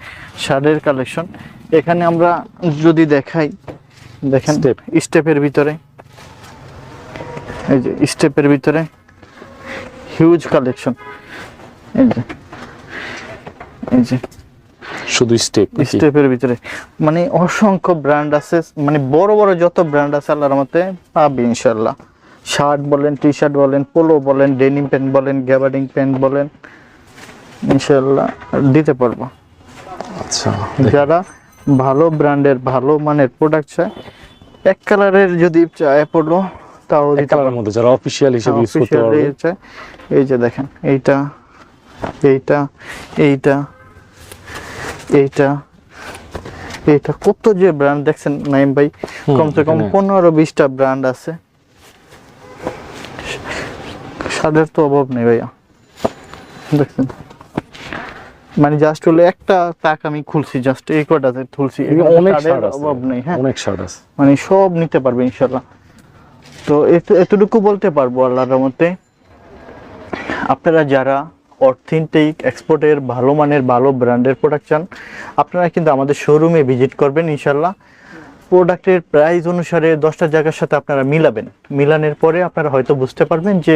শার্টের কালেকশন। এখানে আমরা যদি দেখাই, দেখেন স্টেপের ভিতরে, এই যে স্টেপের ভিতরে হিউজ কালেকশন। এই যে এই যে শুধু স্টেপের ভিতরে মানে অসংখ্য ব্র্যান্ড আছে, মানে বড় বড় যত ব্র্যান্ড আছে আল্লাহর রহমতে পাবে ইনশাআল্লাহ। শার্ট বলেন, টি শার্ট বলেন, পোলো বলেন, ডেনিম প্যান্ট বলেন, গ্যাবার্ডিং প্যান্ট বলেন, ইনশাআল্লাহ দিতে পারবো। আচ্ছা, যারা ভালো ব্র্যান্ডের ভালো মানের প্রোডাক্ট চায়, এক কালারের যদি চায় পড়লো তাও এক কালারের মধ্যে যারা অফিশিয়াল হিসেবে ইউজ করতে পারবে। এই যে দেখেন এইটা, এইটা, এইটা, এইটা, এইটা, কত যে ব্র্যান্ড দেখছেন নাইম ভাই, কমসে কম 15-20টা ব্র্যান্ড আছে। শার্টের তো অভাব নেই ভাইয়া, দেখছেন মানে জাস্ট হলো একটা তাক আমি খুলছি, জাস্ট এই কটাতে খুলছি, অনেক শার্ট আছে, অভাব নেই। হ্যাঁ অনেক শার্ট আছে, মানে সব নিতে পারবে ইনশাআল্লাহ। তো এতটুকু বলতে পারবো আল্লাহর রহমতে, আপনারা যারা অথেন্টিক এক্সপোর্টের ভালো মানের ভালো ব্র্যান্ডের প্রোডাক্ট চান, আপনারা কিন্তু আমাদের শোরুমে ভিজিট করবেন ইনশাআল্লাহ। প্রোডাক্টের প্রাইস অনুসারে 10টা জায়গার সাথে আপনারা মিলাবেন, মিলানের পরে আপনারা হয়তো বুঝতে পারবেন যে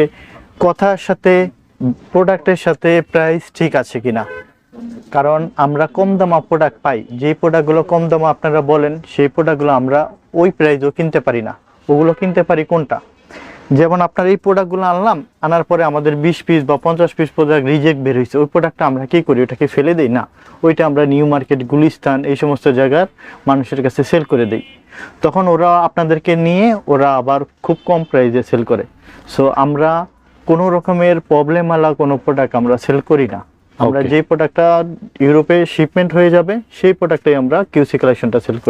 কথার সাথে প্রোডাক্টের সাথে প্রাইস ঠিক আছে কিনা। কারণ আমরা কম দামা প্রোডাক্ট পাই, যেই প্রোডাক্টগুলো কম দামে আপনারা বলেন সেই প্রোডাক্টগুলো আমরা ওই প্রাইসও কিনতে পারি না। ওগুলো কিনতে পারি কোনটা, যেমন আপনার এই প্রোডাক্টগুলো আনলাম, আনার পরে আমাদের 20 পিস বা 50 পিস প্রোডাক্ট রিজেক্ট বের হয়েছে, ওই প্রোডাক্টটা আমরা কী করি, ওটাকে ফেলে দিই না, ওইটা আমরা নিউ মার্কেট, গুলিস্তান এই সমস্ত জায়গার মানুষের কাছে সেল করে দিই। তখন ওরা আপনাদেরকে নিয়ে ওরা আবার খুব কম প্রাইসে সেল করে। সো আমরা কোনো রকমের প্রবলেম আলা কোনো প্রোডাক্ট আমরা সেল করি না। আমরা যে প্রোডাক্টটা ইউরোপে শিপমেন্ট হয়ে যাবে সেই প্রোডাক্টটাই আমরা কিউসি কালেকশনটা সেল করি।